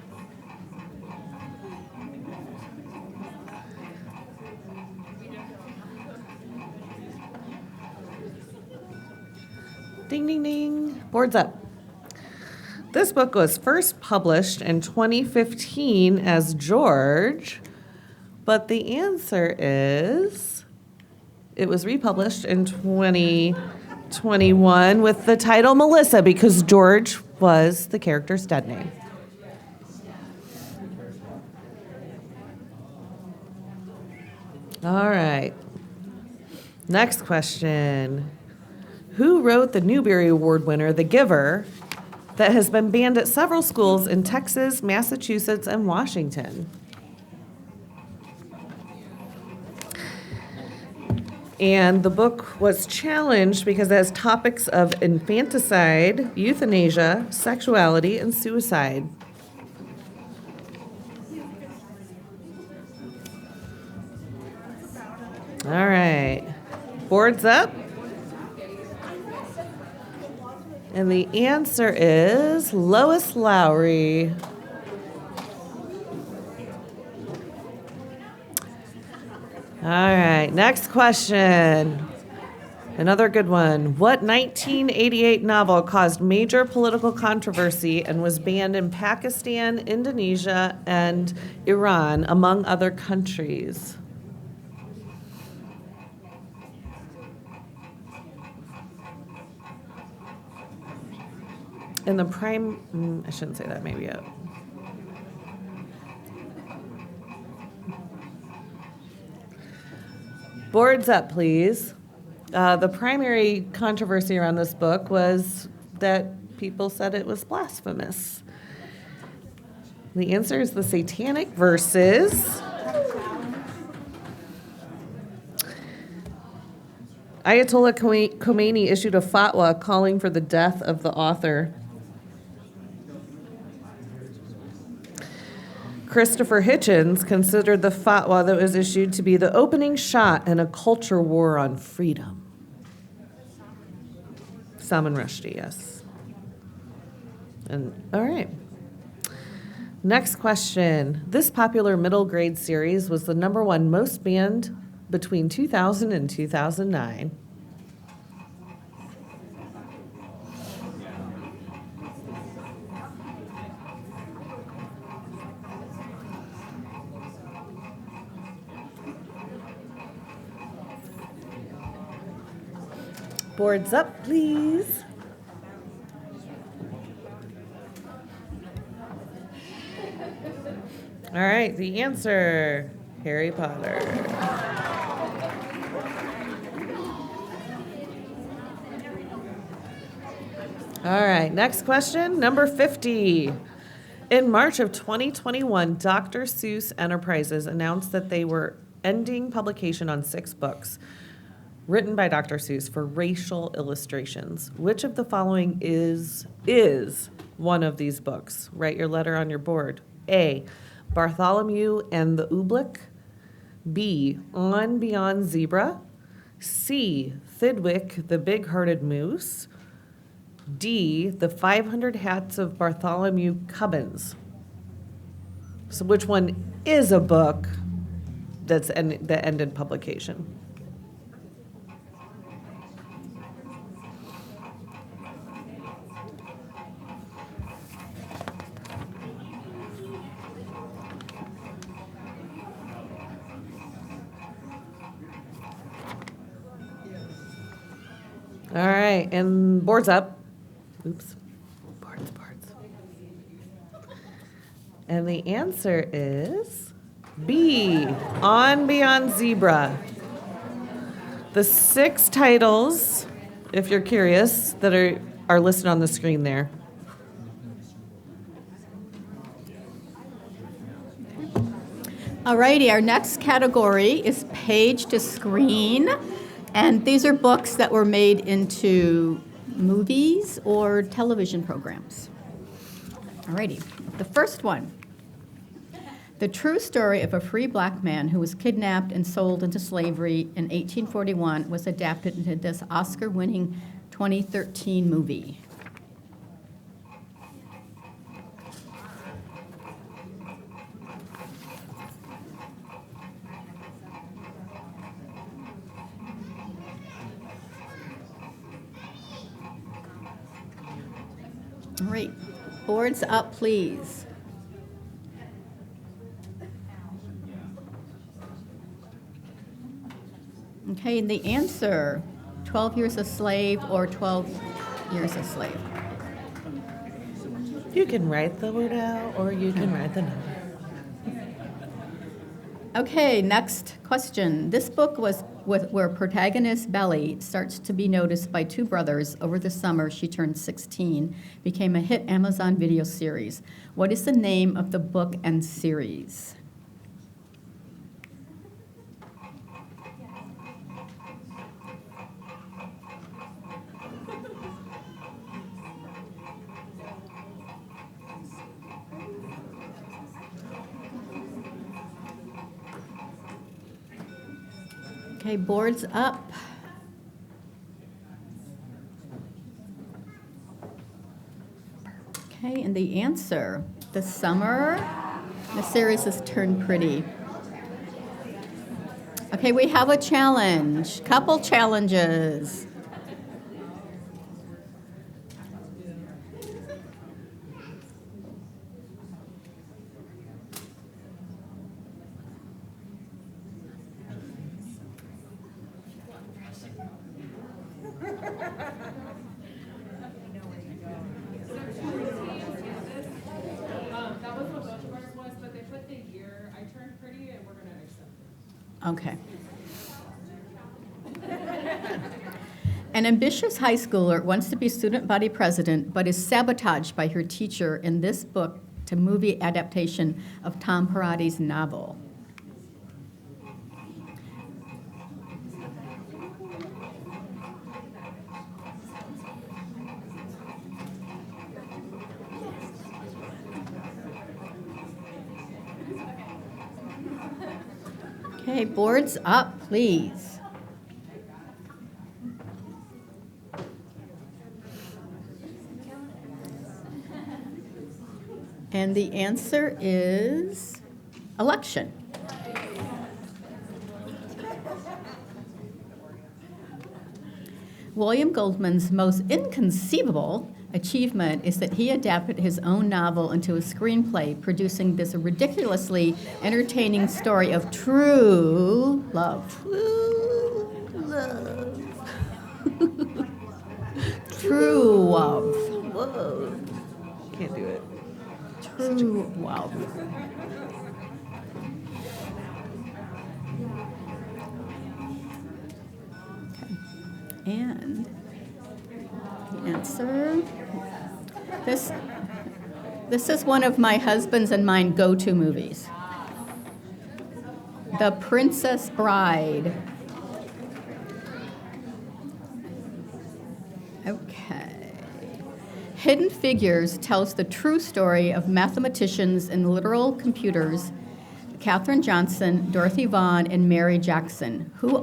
Ding, ding, ding. Boards up. This book was first published in 2015 as George, but the answer is it was republished in 2021 with the title Melissa because George was the character's dead name. All right. Next question. Who wrote the Newbery Award winner, The Giver, that has been banned at several schools in Texas, Massachusetts, and Washington? And the book was challenged because it has topics of infanticide, euthanasia, sexuality, and suicide. All right. Boards up. And the answer is Lois Lowry. All right, next question. Another good one. What 1988 novel caused major political controversy and was banned in Pakistan, Indonesia, and Iran, among other countries? In the prime, I shouldn't say that maybe yet. Boards up, please. The primary controversy around this book was that people said it was blasphemous. The answer is The Satanic Verses. Ayatollah Khomeini issued a fatwa calling for the death of the author. Christopher Hitchens considered the fatwa that was issued to be the opening shot in a culture war on freedom. Salman Rushdie, yes. And all right. Next question. This popular middle grade series was the #1 most banned between 2000 and 2009. Boards up, please. All right, the answer, Harry Potter. All right, next question, number 50. In March of 2021, Dr. Seuss Enterprises announced that they were ending publication on 6 books written by Dr. Seuss for racial illustrations. Which of the following is one of these books? Write your letter on your board. A, Bartholomew and the Oobleck. B, On Beyond Zebra. C, Thidwick, the Big-Hearted Moose. D, The 500 Hats of Bartholomew Cubbins. So which one is a book that ended publication? All right, and board's up. Oops, boards. And the answer is B, On Beyond Zebra. The 6 titles, if you're curious, that are listed on the screen there. Alrighty, our next category is page to screen. And these are books that were made into movies or television programs. Alrighty, the first one. The true story of a free black man who was kidnapped and sold into slavery in 1841 was adapted into this Oscar-winning 2013 movie. All right, boards up, please. Okay, and the answer, 12 Years a Slave or 12 Years a Slave. You can write the word out or you can write the number. Okay, next question. This book was where protagonist Belly starts to be noticed by 2 brothers over the summer she turned 16, became a hit Amazon video series. What is the name of the book and series? Okay, boards up. Okay, and the answer, the summer, the series is Turned Pretty. Okay, we have a challenge, couple challenges. That was what Bushworth was, but they put the year I turned pretty, and we're gonna accept it. Okay. An ambitious high schooler wants to be student body president, but is sabotaged by her teacher in this book to movie adaptation of Tom Peratti's novel. Okay, boards up, please. And the answer is election. William Goldman's most inconceivable achievement is that he adapted his own novel into a screenplay, producing this ridiculously entertaining story of true love. True love. True love. Whoa. Can't do it. True love. Okay. And the answer, this is one of my husband's and mine go-to movies. The Princess Bride. Okay. Hidden Figures tells the true story of mathematicians and literal computers Katherine Johnson, Dorothy Vaughan, and Mary Jackson, who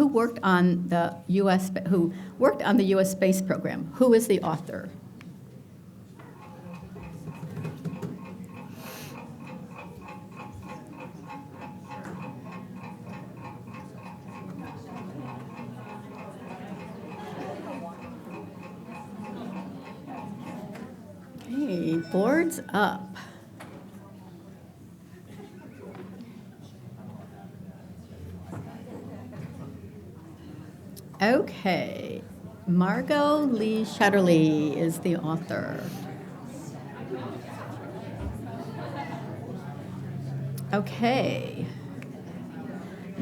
worked on the U.S. space program. Who is the author? Okay, boards up. Okay, Margot Lee Shetterly is the author. Okay.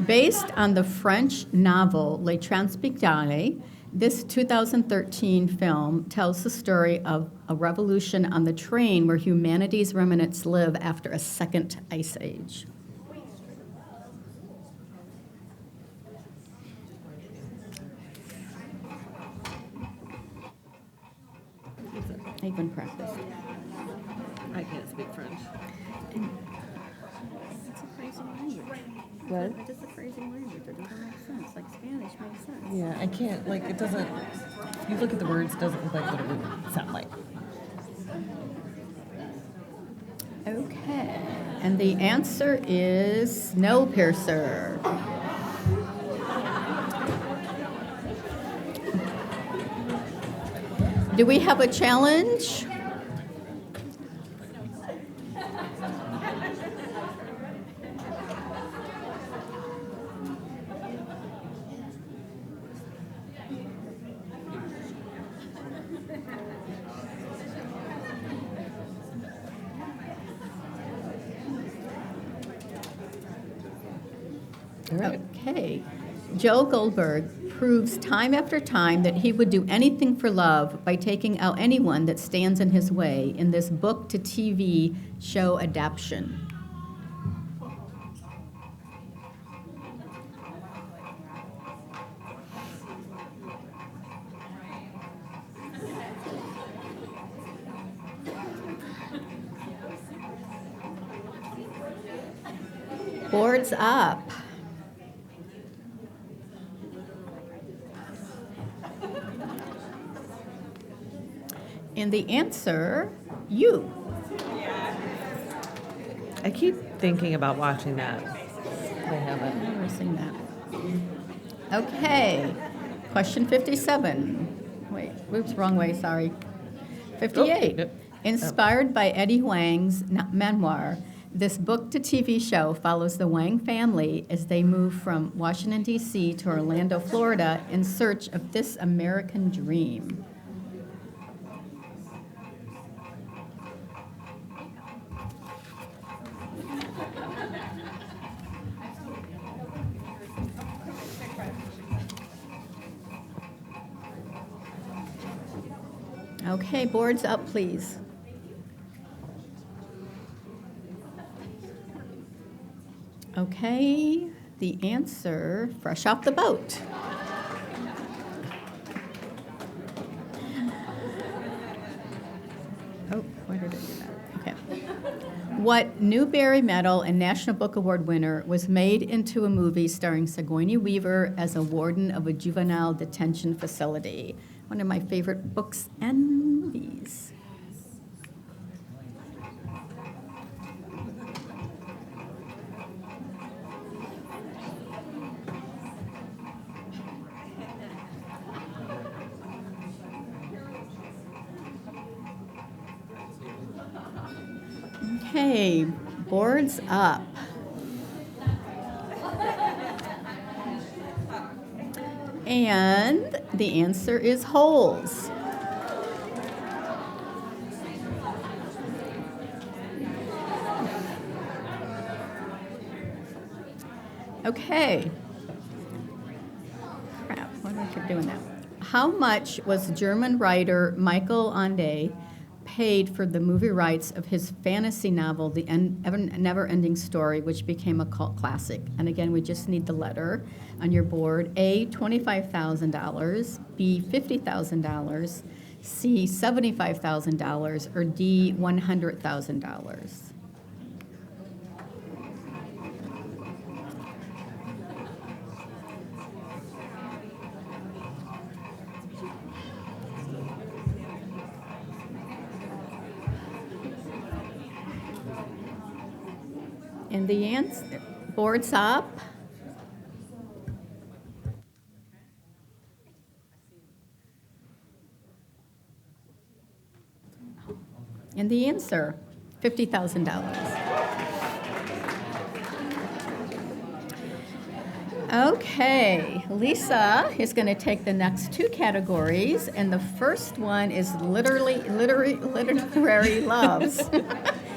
Based on the French novel Les Transpicales, this 2013 film tells the story of a revolution on the train where humanity's remnants live after a second ice age. I've been practiced. I can't speak French. It's a crazy language. What? It is a crazy language. It doesn't make sense. Like Spanish makes sense. Yeah, I can't, like, it doesn't, you look at the words, it doesn't look like what it would sound like. Okay, and the answer is Snowpiercer. Do we have a challenge? All right. Okay. Joe Goldberg proves time after time that he would do anything for love by taking out anyone that stands in his way in this book to TV show adaptation. Boards up. And the answer, you. I keep thinking about watching that. I haven't. I've never seen that. Okay, question 57. Wait, oops, wrong way, sorry. 58. yep. Inspired by Eddie Wang's memoir, this book to TV show follows the Wang family as they move from Washington, D.C. to Orlando, Florida in search of this American dream. Okay, boards up, please. Okay, the answer, fresh off the boat. Oh, where did I do that? Okay. What Newbery Medal and National Book Award winner was made into a movie starring Sigourney Weaver as a warden of a juvenile detention facility? One of my favorite books and movies. Okay, boards up. And the answer is holes. Okay. Crap, what do I keep doing that? How much was German writer Michael Ende paid for the movie rights of his fantasy novel, The Never-Ending Story, which became a cult classic? And again, we just need the letter on your board. A, $25,000, B, $50,000, C, $75,000, or D, $100,000. And the answer, board's up. And the answer, $50,000. Okay, Lisa is going to take the next two categories, and the first one is literary loves.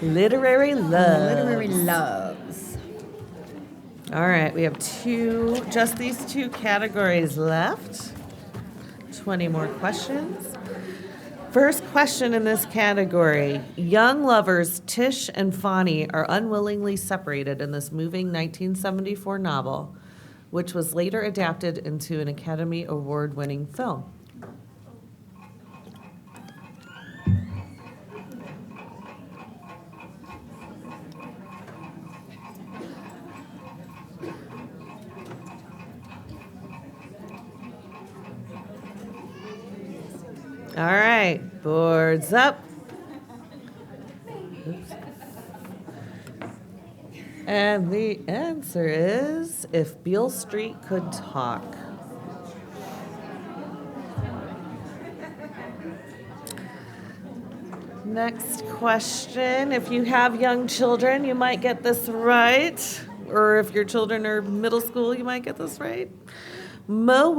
Literary love. Literary loves. All right, we have just these two categories left. 20 more questions. First question in this category. Young lovers Tish and Fonnie are unwillingly separated in this moving 1974 novel, which was later adapted into an Academy Award-winning film. All right, boards up. Oops. And the answer is If Beale Street Could Talk. Next question. If you have young children, you might get this right. Or if your children are middle school, you might get this right. Mo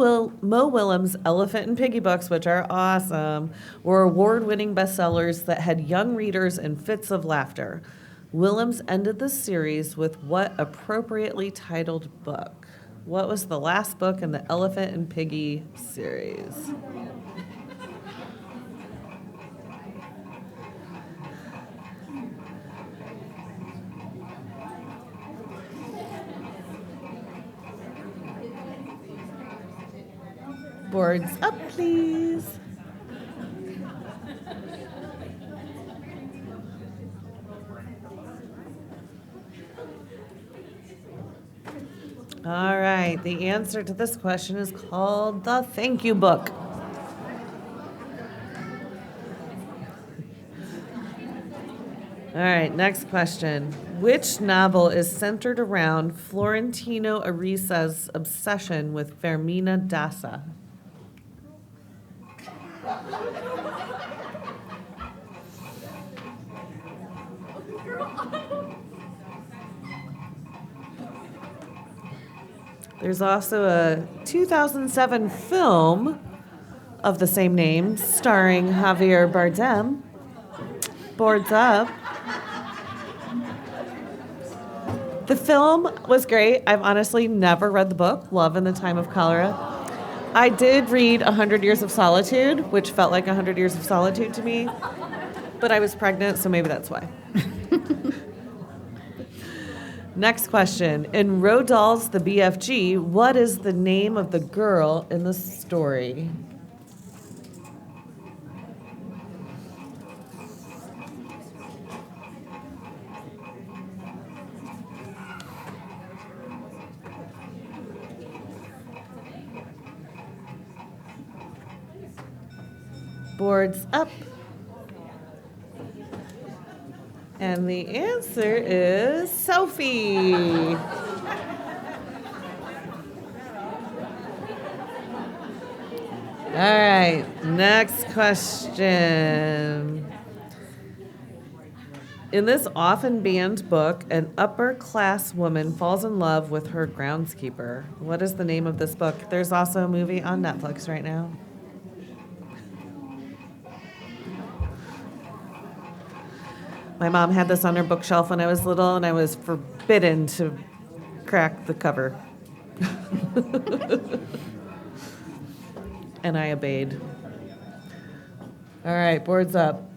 Willems' Elephant and Piggy books, which are awesome, were award-winning bestsellers that had young readers in fits of laughter. Willems ended the series with what appropriately titled book? What was the last book in the Elephant and Piggy series? Boards up, please. All right, the answer to this question is called the Thank You Book. All right, next question. Which novel is centered around Florentino Arisa's obsession with Fermina Daza? There's also a 2007 film of the same name starring Javier Bardem. Boards up. The film was great. I've honestly never read the book, Love in the Time of Cholera. I did read 100 Years of Solitude, which felt like 100 Years of Solitude to me, but I was pregnant, so maybe that's why. Next question. In Roald Dahl's The BFG, what is the name of the girl in the story? Boards up. And the answer is Sophie. All right, next question. In this often banned book, an upper-class woman falls in love with her groundskeeper. What is the name of this book? There's also a movie on Netflix right now. My mom had this on her bookshelf when I was little, and I was forbidden to crack the cover. And I obeyed. All right, boards up.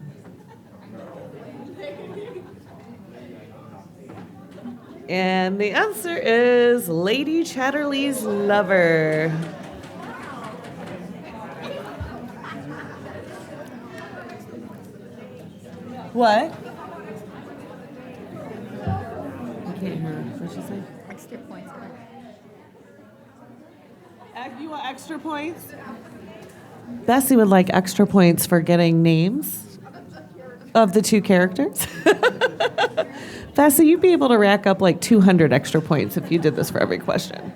And the answer is Lady Chatterley's Lover. What? I can't hear her. What'd she say? Extra points. You want extra points? Bessie would like extra points for getting names of the two characters. Bessie, you'd be able to rack up like 200 extra points if you did this for every question.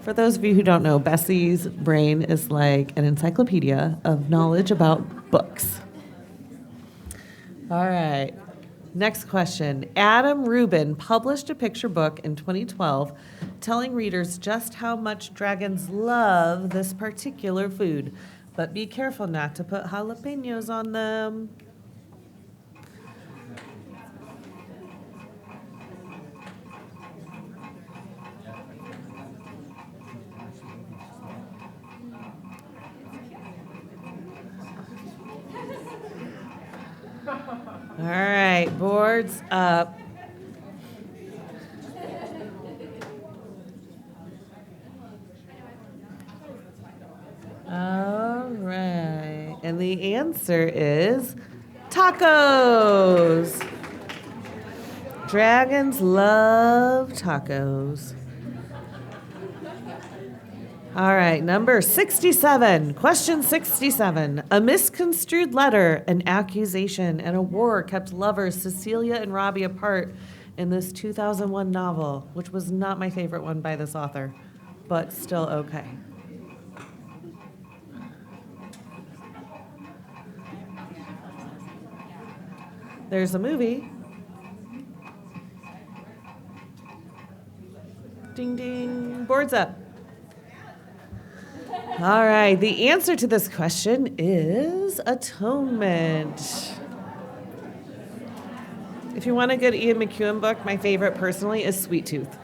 For those of you who don't know, Bessie's brain is like an encyclopedia of knowledge about books. All right. Next question. Adam Rubin published a picture book in 2012 telling readers just how much dragons love this particular food. But be careful not to put jalapenos on them. All right, boards up. All right, and the answer is tacos. Dragons love tacos. All right, number 67, question 67. A misconstrued letter, an accusation, and a war kept lovers Cecilia and Robbie apart in this 2001 novel, which was not my favorite one by this author, but still okay. There's a movie. Ding, ding, boards up. All right, the answer to this question is atonement. If you want a good Ian McEwan book, my favorite personally is Sweet Tooth.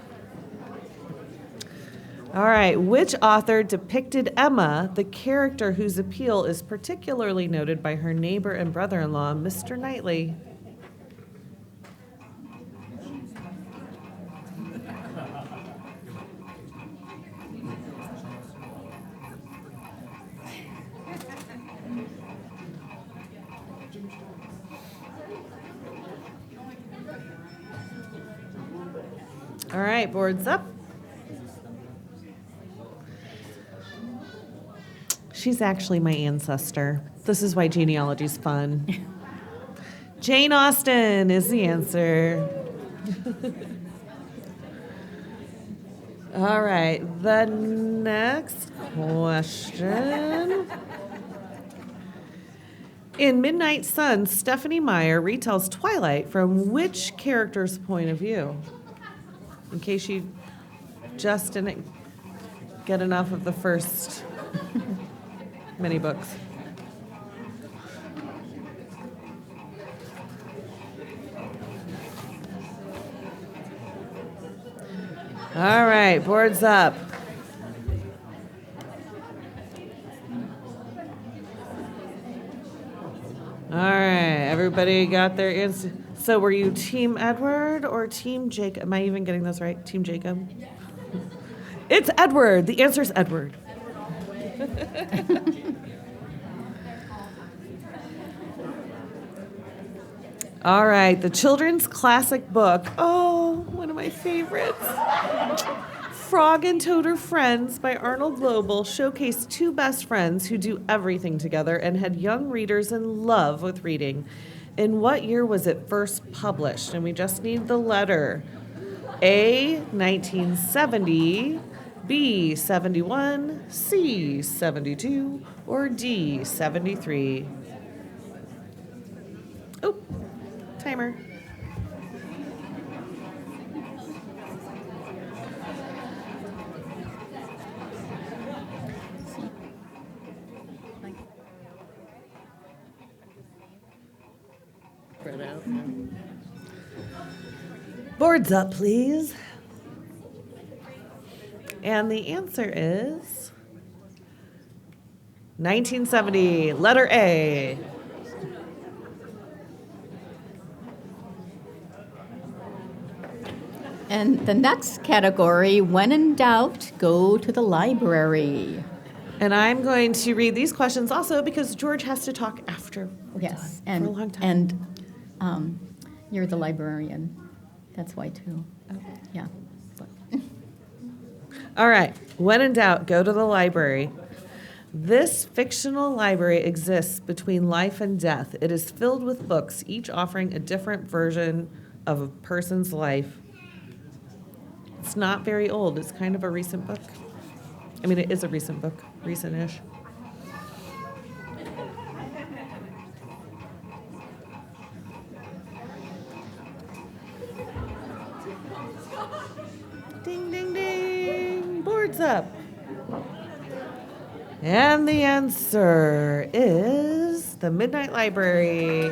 All right, which author depicted Emma, the character whose appeal is particularly noted by her neighbor and brother-in-law, Mr. Knightley? All right, boards up. She's actually my ancestor. This is why genealogy's fun. Jane Austen is the answer. All right, the next question. In Midnight Sun, Stephanie Meyer retells Twilight from which character's point of view? In case you just didn't get enough of the first many books. All right, boards up. All right, everybody got their answer. So were you Team Edward or Team Jacob? Am I even getting this right? Team Jacob? It's Edward. The answer is Edward. All right, the children's classic book. Oh, one of my favorites. Frog and Toad Are Friends by Arnold Lobel showcased two best friends who do everything together and had young readers in love with reading. In what year was it first published? And we just need the letter. A, 1970, B, 71, C, 72, or D, 73. Oh, timer. Spread out. Boards up, please. And the answer is 1970, letter A. And the next category, when in doubt, go to the library. And I'm going to read these questions also because George has to talk after we're Yes, done for a long time. and you're the librarian. That's why too. Yeah. All right, when in doubt, go to the library. This fictional library exists between life and death. It is filled with books, each offering a different version of a person's life. It's not very old. It's kind of a recent book. I mean, it is a recent book, recent-ish. Ding, ding, ding. Board's up. And the answer is The Midnight Library.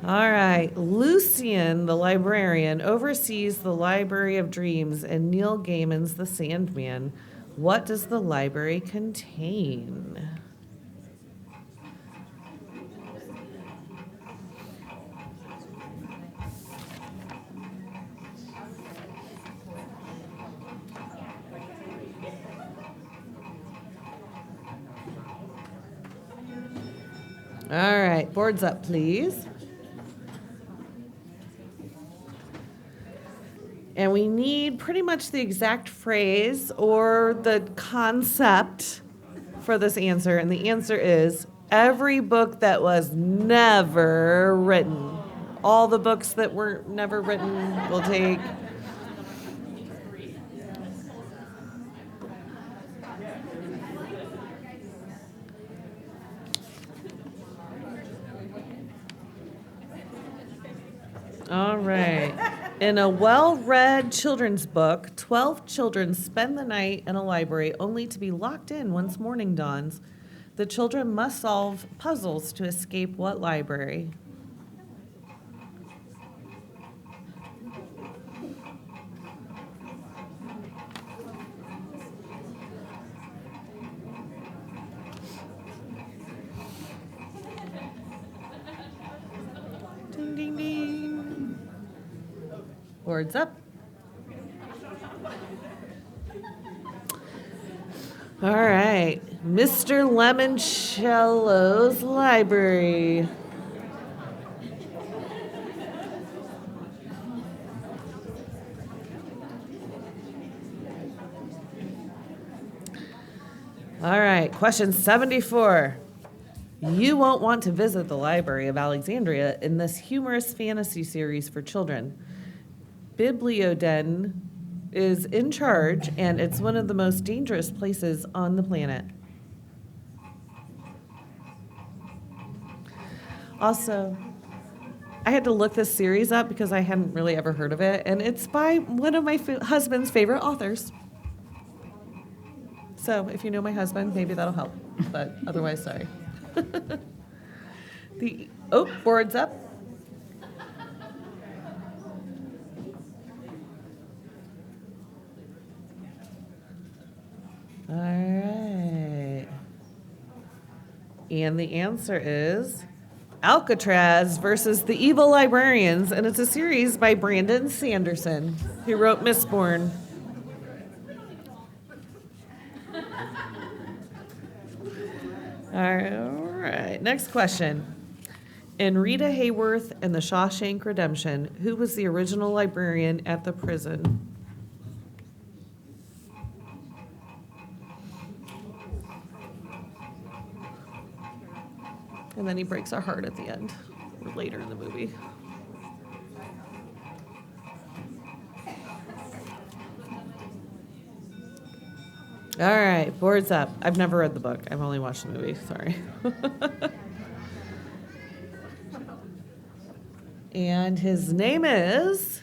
All right. Lucian, the librarian, oversees the Library of Dreams and Neil Gaiman's The Sandman. What does the library contain? All right, boards up, please. And we need pretty much the exact phrase or the concept for this answer. And the answer is every book that was never written. All the books that were never written will take. All right. In a well-read children's book, 12 children spend the night in a library only to be locked in once morning dawns. The children must solve puzzles to escape what library? Ding, ding, ding. Boards up. All right, Mr. Lemoncello's library. All right, question 74. You won't want to visit the Library of Alexandria in this humorous fantasy series for children. Biblioden is in charge, and it's one of the most dangerous places on the planet. Also, I had to look this series up because I hadn't really ever heard of it, and it's by one of my husband's favorite authors. So if you know my husband, maybe that'll help, but otherwise, sorry. Board's up. All right. And the answer is Alcatraz versus the Evil Librarians, and it's a series by Brandon Sanderson, who wrote Mistborn. All right, next question. In Rita Hayworth and the Shawshank Redemption, who was the original librarian at the prison? And then he breaks our heart at the end, or later in the movie. All right, boards up. I've never read the book. I've only watched the movie, sorry. And his name is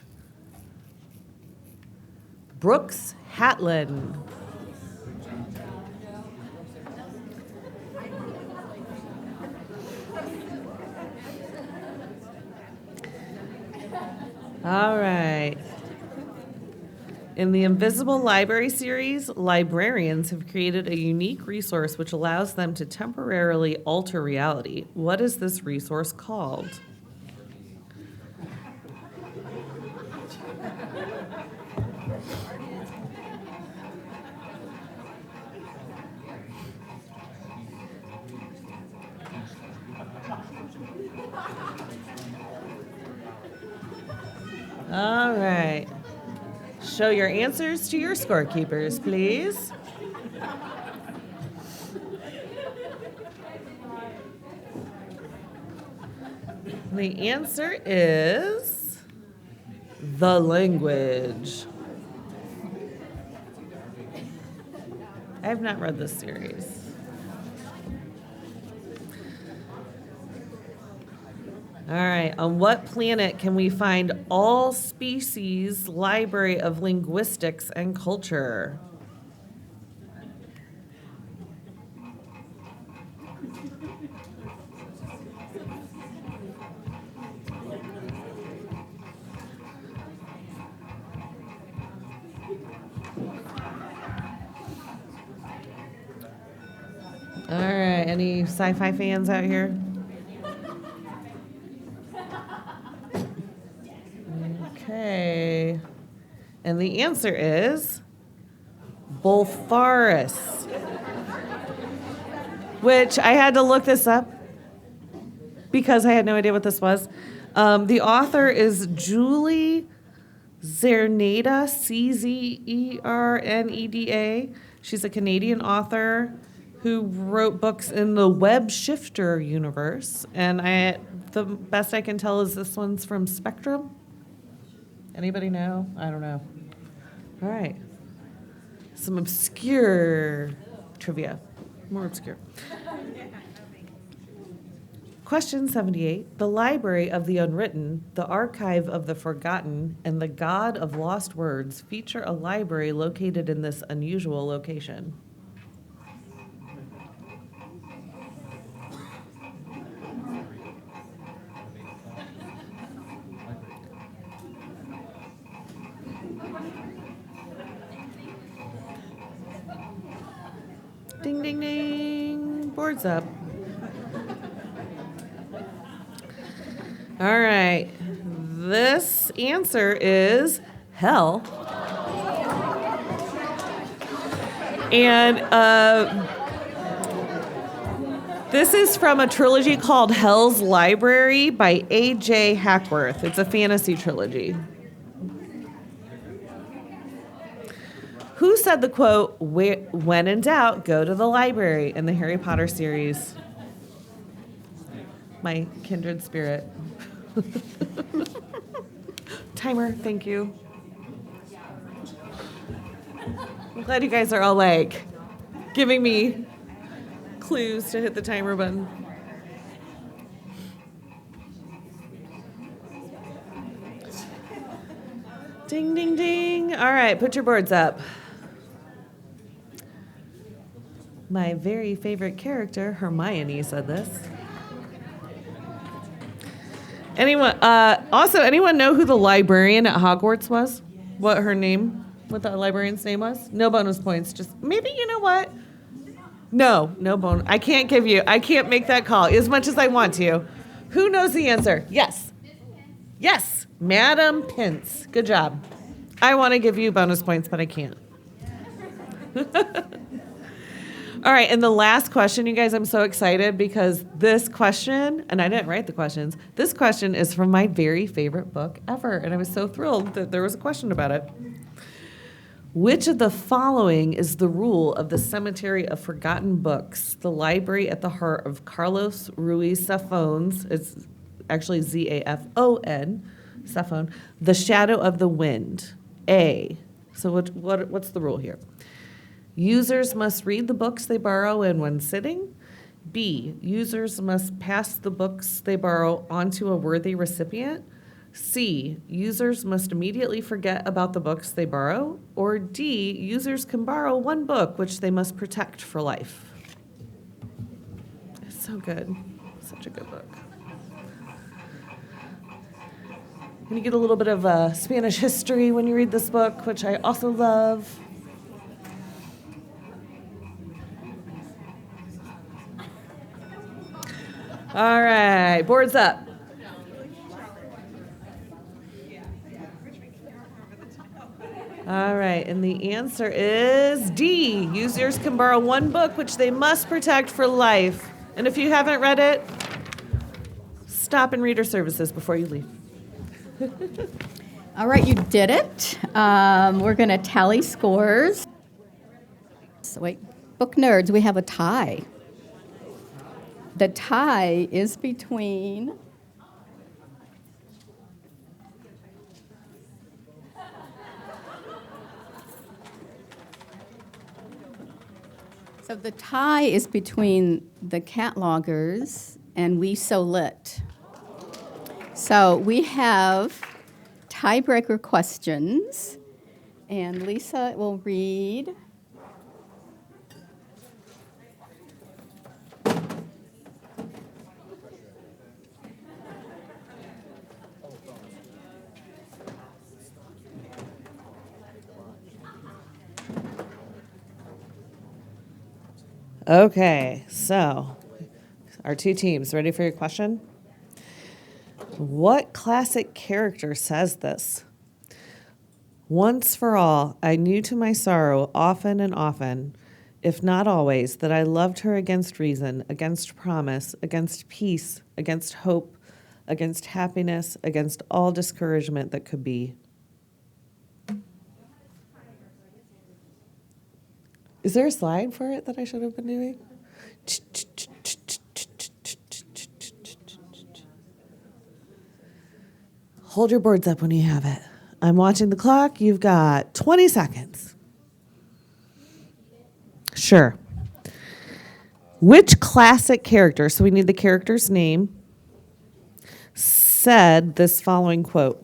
Brooks Hatlin. All right. In the Invisible Library series, librarians have created a unique resource which allows them to temporarily alter reality. What is this resource called? All right. Show your answers to your scorekeepers, please. The answer is the language. I have not read this series. All right, on what planet can we find all species library of linguistics and culture? All right, any sci-fi fans out here? Okay. And the answer is Bolfaris, which I had to look this up because I had no idea what this was. The author is Julie Zerneda, Czerneda. She's a Canadian author who wrote books in the Web Shifter universe. And the best I can tell is this one's from Spectrum. Anybody know? I don't know. All right. Some obscure trivia. More obscure. Question 78. The Library of the Unwritten, the Archive of the Forgotten, and the God of Lost Words feature a library located in this unusual location. Ding, ding, ding. Board's up. All right. This answer is hell. And this is from a trilogy called Hell's Library by A.J. Hackworth. It's a fantasy trilogy. Who said the quote, "When in doubt, go to the library" in the Harry Potter series? My kindred spirit. Timer, thank you. I'm glad you guys are all like giving me clues to hit the timer button. Ding, ding, ding. All right, put your boards up. My very favorite character, Hermione, said this. Anyone know who the librarian at Hogwarts was? What the librarian's name was? No bonus points. Just maybe, you know what? No bonus. I can't make that call as much as I want to. Who knows the answer? Yes, Madam Pince. Good job. I want to give you bonus points, but I can't. All right, and the last question, you guys, I'm so excited because this question, and I didn't write the questions, this question is from my very favorite book ever, and I was so thrilled that there was a question about it. Which of the following is the rule of the Cemetery of Forgotten Books, the library at the heart of Carlos Ruiz Zafón's, it's actually Z-A-F-O-N, Zafón, The Shadow of the Wind? A. So what's the rule here? Users must read the books they borrow in one sitting. B. Users must pass the books they borrow onto a worthy recipient. C. Users must immediately forget about the books they borrow. Or D. Users can borrow one book which they must protect for life. It's so good. Such a good book. And you get a little bit of Spanish history when you read this book, which I also love. All right, board's up. All right, and the answer is D. Users can borrow one book which they must protect for life. And if you haven't read it, stop in reader services before you leave. All right, you did it. We're going to tally scores. So wait, book nerds, we have a tie. The tie is between So the tie is between the catloggers and We So Lit. So we have tiebreaker questions, and Lisa will read. Okay, so our two teams, ready for your question? What classic character says this? Once for all, I knew to my sorrow often and often, if not always, that I loved her against reason, against promise, against peace, against hope, against happiness, against all discouragement that could be. Is there a slide for it that I should have been doing? Hold your boards up when you have it. I'm watching the clock. You've got 20 seconds. Sure. Which classic character, so we need the character's name, said this following quote?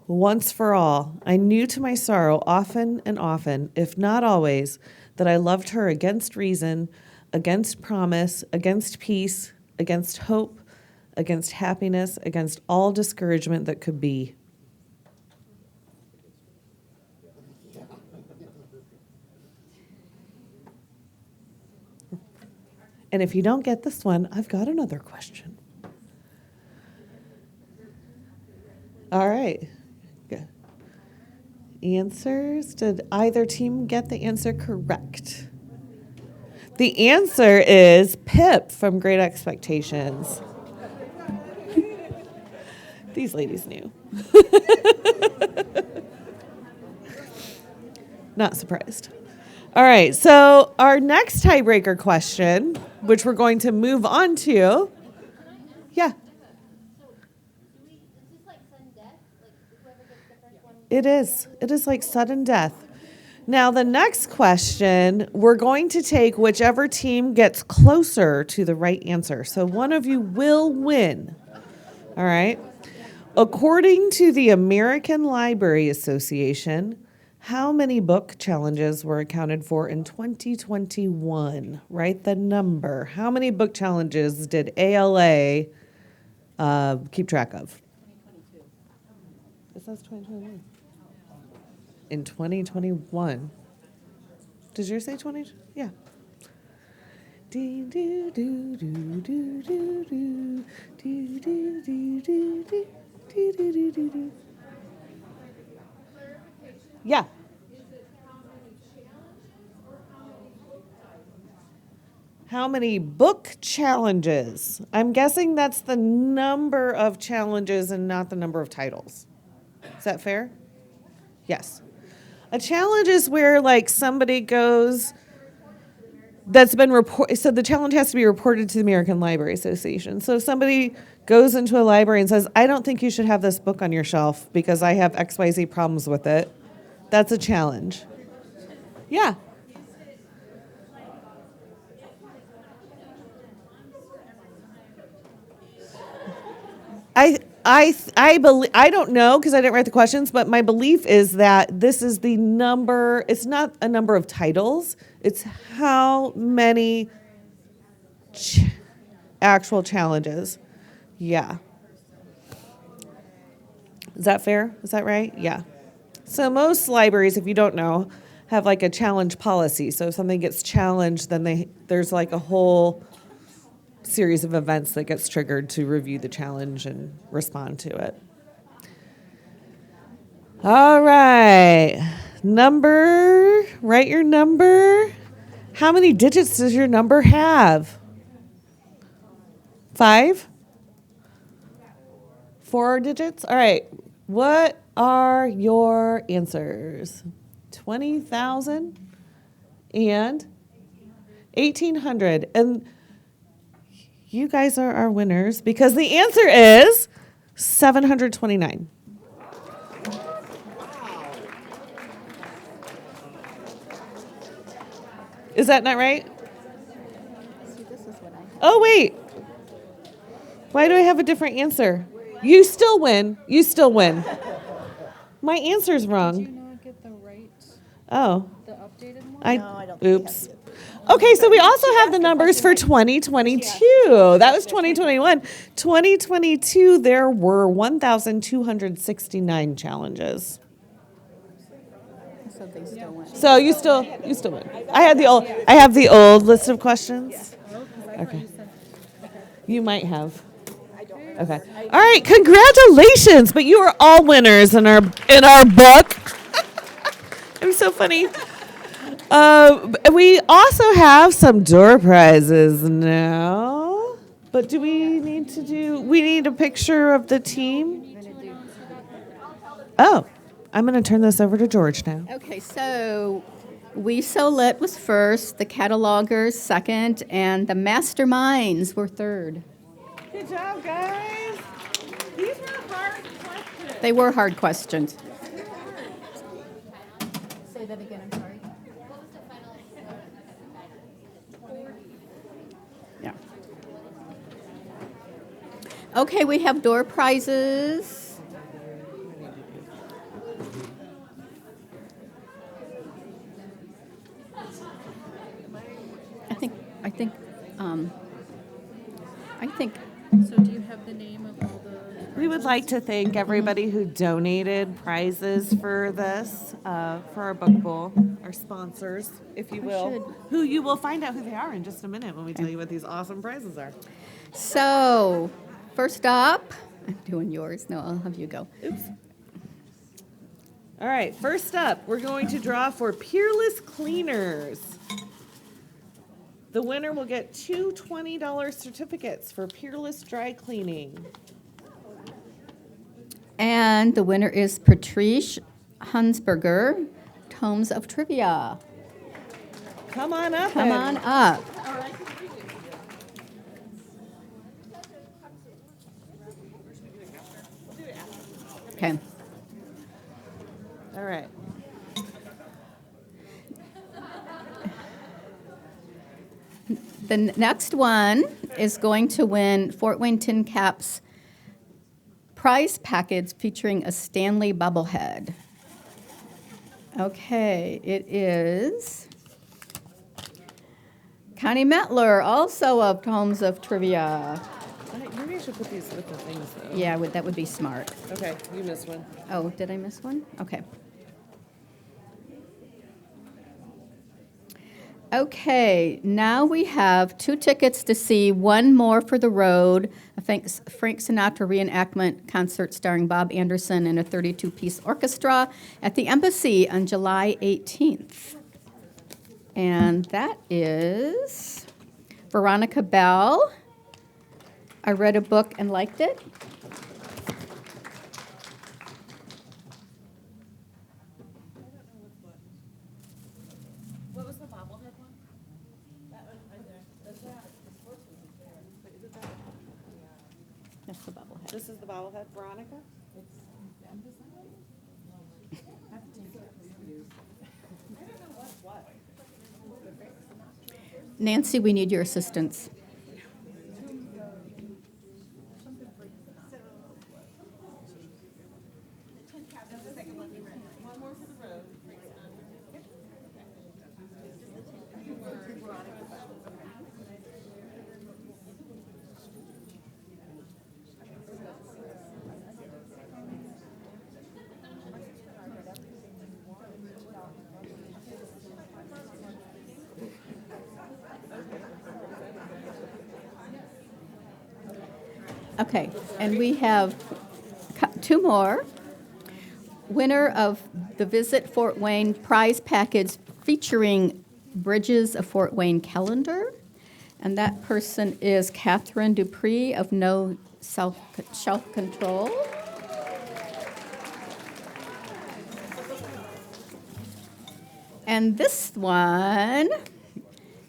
Once for all, I knew to my sorrow often and often, if not always, that I loved her against reason, against promise, against peace, against hope, against happiness, against all discouragement that could be. And if you don't get this one, I've got another question. All right. Good. Answers. Did either team get the answer correct? The answer is Pip from Great Expectations. These ladies knew. Not surprised. All right, so our next tiebreaker question, which we're going to move on to. Yeah. It is. It is like sudden death. Now, the next question, we're going to take whichever team gets closer to the right answer. So one of you will win. All right. According to the American Library Association, how many book challenges were accounted for in 2021? Write the number. How many book challenges did ALA keep track of? 2022. It says 2021. In 2021. Did yours say 20? Yeah. Do do do do do do do do do do do do do do do. Yeah. How many book challenges? I'm guessing that's the number of challenges and not the number of titles. Is that fair? Yes. A challenge is where like somebody goes that's been reported. So the challenge has to be reported to the American Library Association. So if somebody goes into a library and says, I don't think you should have this book on your shelf because I have XYZ problems with it, that's a challenge. Yeah. I don't know because I didn't write the questions, but my belief is that this is the number. It's not a number of titles. It's how many actual challenges. Yeah. Is that fair? Is that right? Yeah. So most libraries, if you don't know, have like a challenge policy. So if something gets challenged, then there's like a whole series of events that gets triggered to review the challenge and respond to it. All right. Number, write your number. How many digits does your number have? 5? 4 digits? All right. What are your answers? 20,000 and 1,800. And you guys are our winners because the answer is 729. Is that not right? Oh, wait. Why do I have a different answer? You still win. You still win. My answer's wrong. Did you not get the right, Oh. the updated one? I oops. Okay, so we also have the numbers for 2022. That was 2021. 2022, there were 1,269 challenges. So they still win. So you still win. I have the old list of questions. Okay. You might have. Okay. All right, congratulations, but you are all winners in our book. I'm so funny. We also have some door prizes now. But do we need a picture of the team? Oh, I'm going to turn this over to George now. Okay, so We So Lit was first, the catalogers second, and the masterminds were third. Good job, guys. These were hard questions. They were hard questions. Say that again, I'm sorry. Yeah. Okay, we have door prizes. I think, So do you have the name of all the? We would like to thank everybody who donated prizes for this, for our book bowl, our sponsors, if you will, who you will find out who they are in just a minute when we tell you what these awesome prizes are. so, first up, I'm doing yours, no, I'll have you go. Oops. All right, first up, we're going to draw for Peerless Cleaners. The winner will get two $20 certificates for Peerless Dry Cleaning. And the winner is Patrice Hunsberger, Tomes of Trivia. Come on up. Come on up. Okay. All right. The next one is going to win Fort Wayne Tin Caps prize package featuring a Stanley bobblehead. Okay, it is Connie Metler, also of Tomes of Trivia. Maybe I should put these with the things, though. Yeah, that would be smart. Okay, you missed one. Oh, did I miss one? Okay. Okay, now we have 2 tickets to see One More for the Road, a Frank Sinatra reenactment concert starring Bob Anderson and a 32-piece orchestra at the Embassy on July 18th. And that is Veronica Bell. I read a book and liked it. What was the bobblehead one? That's the bobblehead. This is the bobblehead, Veronica? Nancy, we need your assistance. Okay, and we have 2 more. Winner of the Visit Fort Wayne prize package featuring Bridges of Fort Wayne calendar. And that person is Catherine Dupree of No Self-Control. And this one,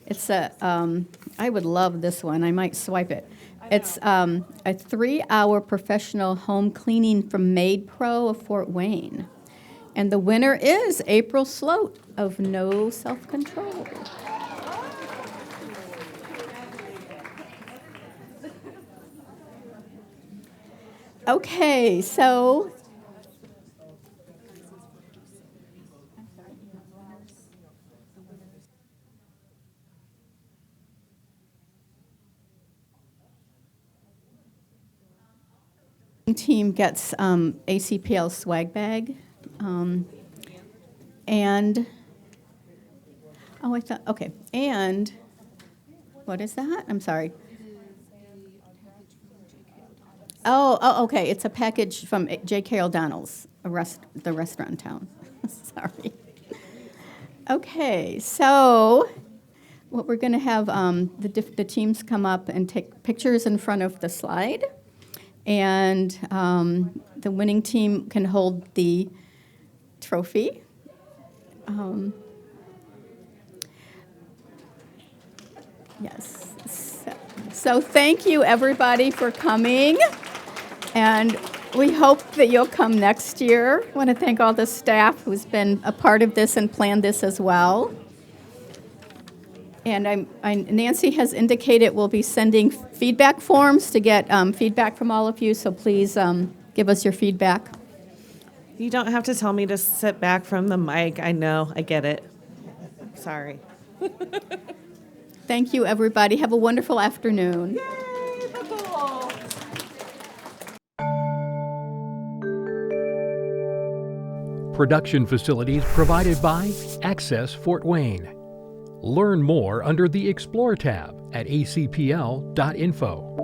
it's I would love this one. I might swipe it. It's a 3-hour professional home cleaning from Maid Pro of Fort Wayne. And the winner is April Sloat of No Self-Control. Okay, so. Team gets ACPL swag bag. And, oh, I thought, okay, and, what is that? I'm sorry. Oh, okay, it's a package from J.K. O'Donnell's, the restaurant in town. Sorry. Okay, so what we're going to have the teams come up and take pictures in front of the slide, and the winning team can hold the trophy. Yes. So thank you, everybody, for coming. And we hope that you'll come next year. I want to thank all the staff who's been a part of this and planned this as well. And Nancy has indicated we'll be sending feedback forms to get feedback from all of you, so please give us your feedback. You don't have to tell me to sit back from the mic. I know, I get it. Sorry. Thank you, everybody. Have a wonderful afternoon. Production facilities provided by Access Fort Wayne. Learn more under the Explore tab at acpl.info.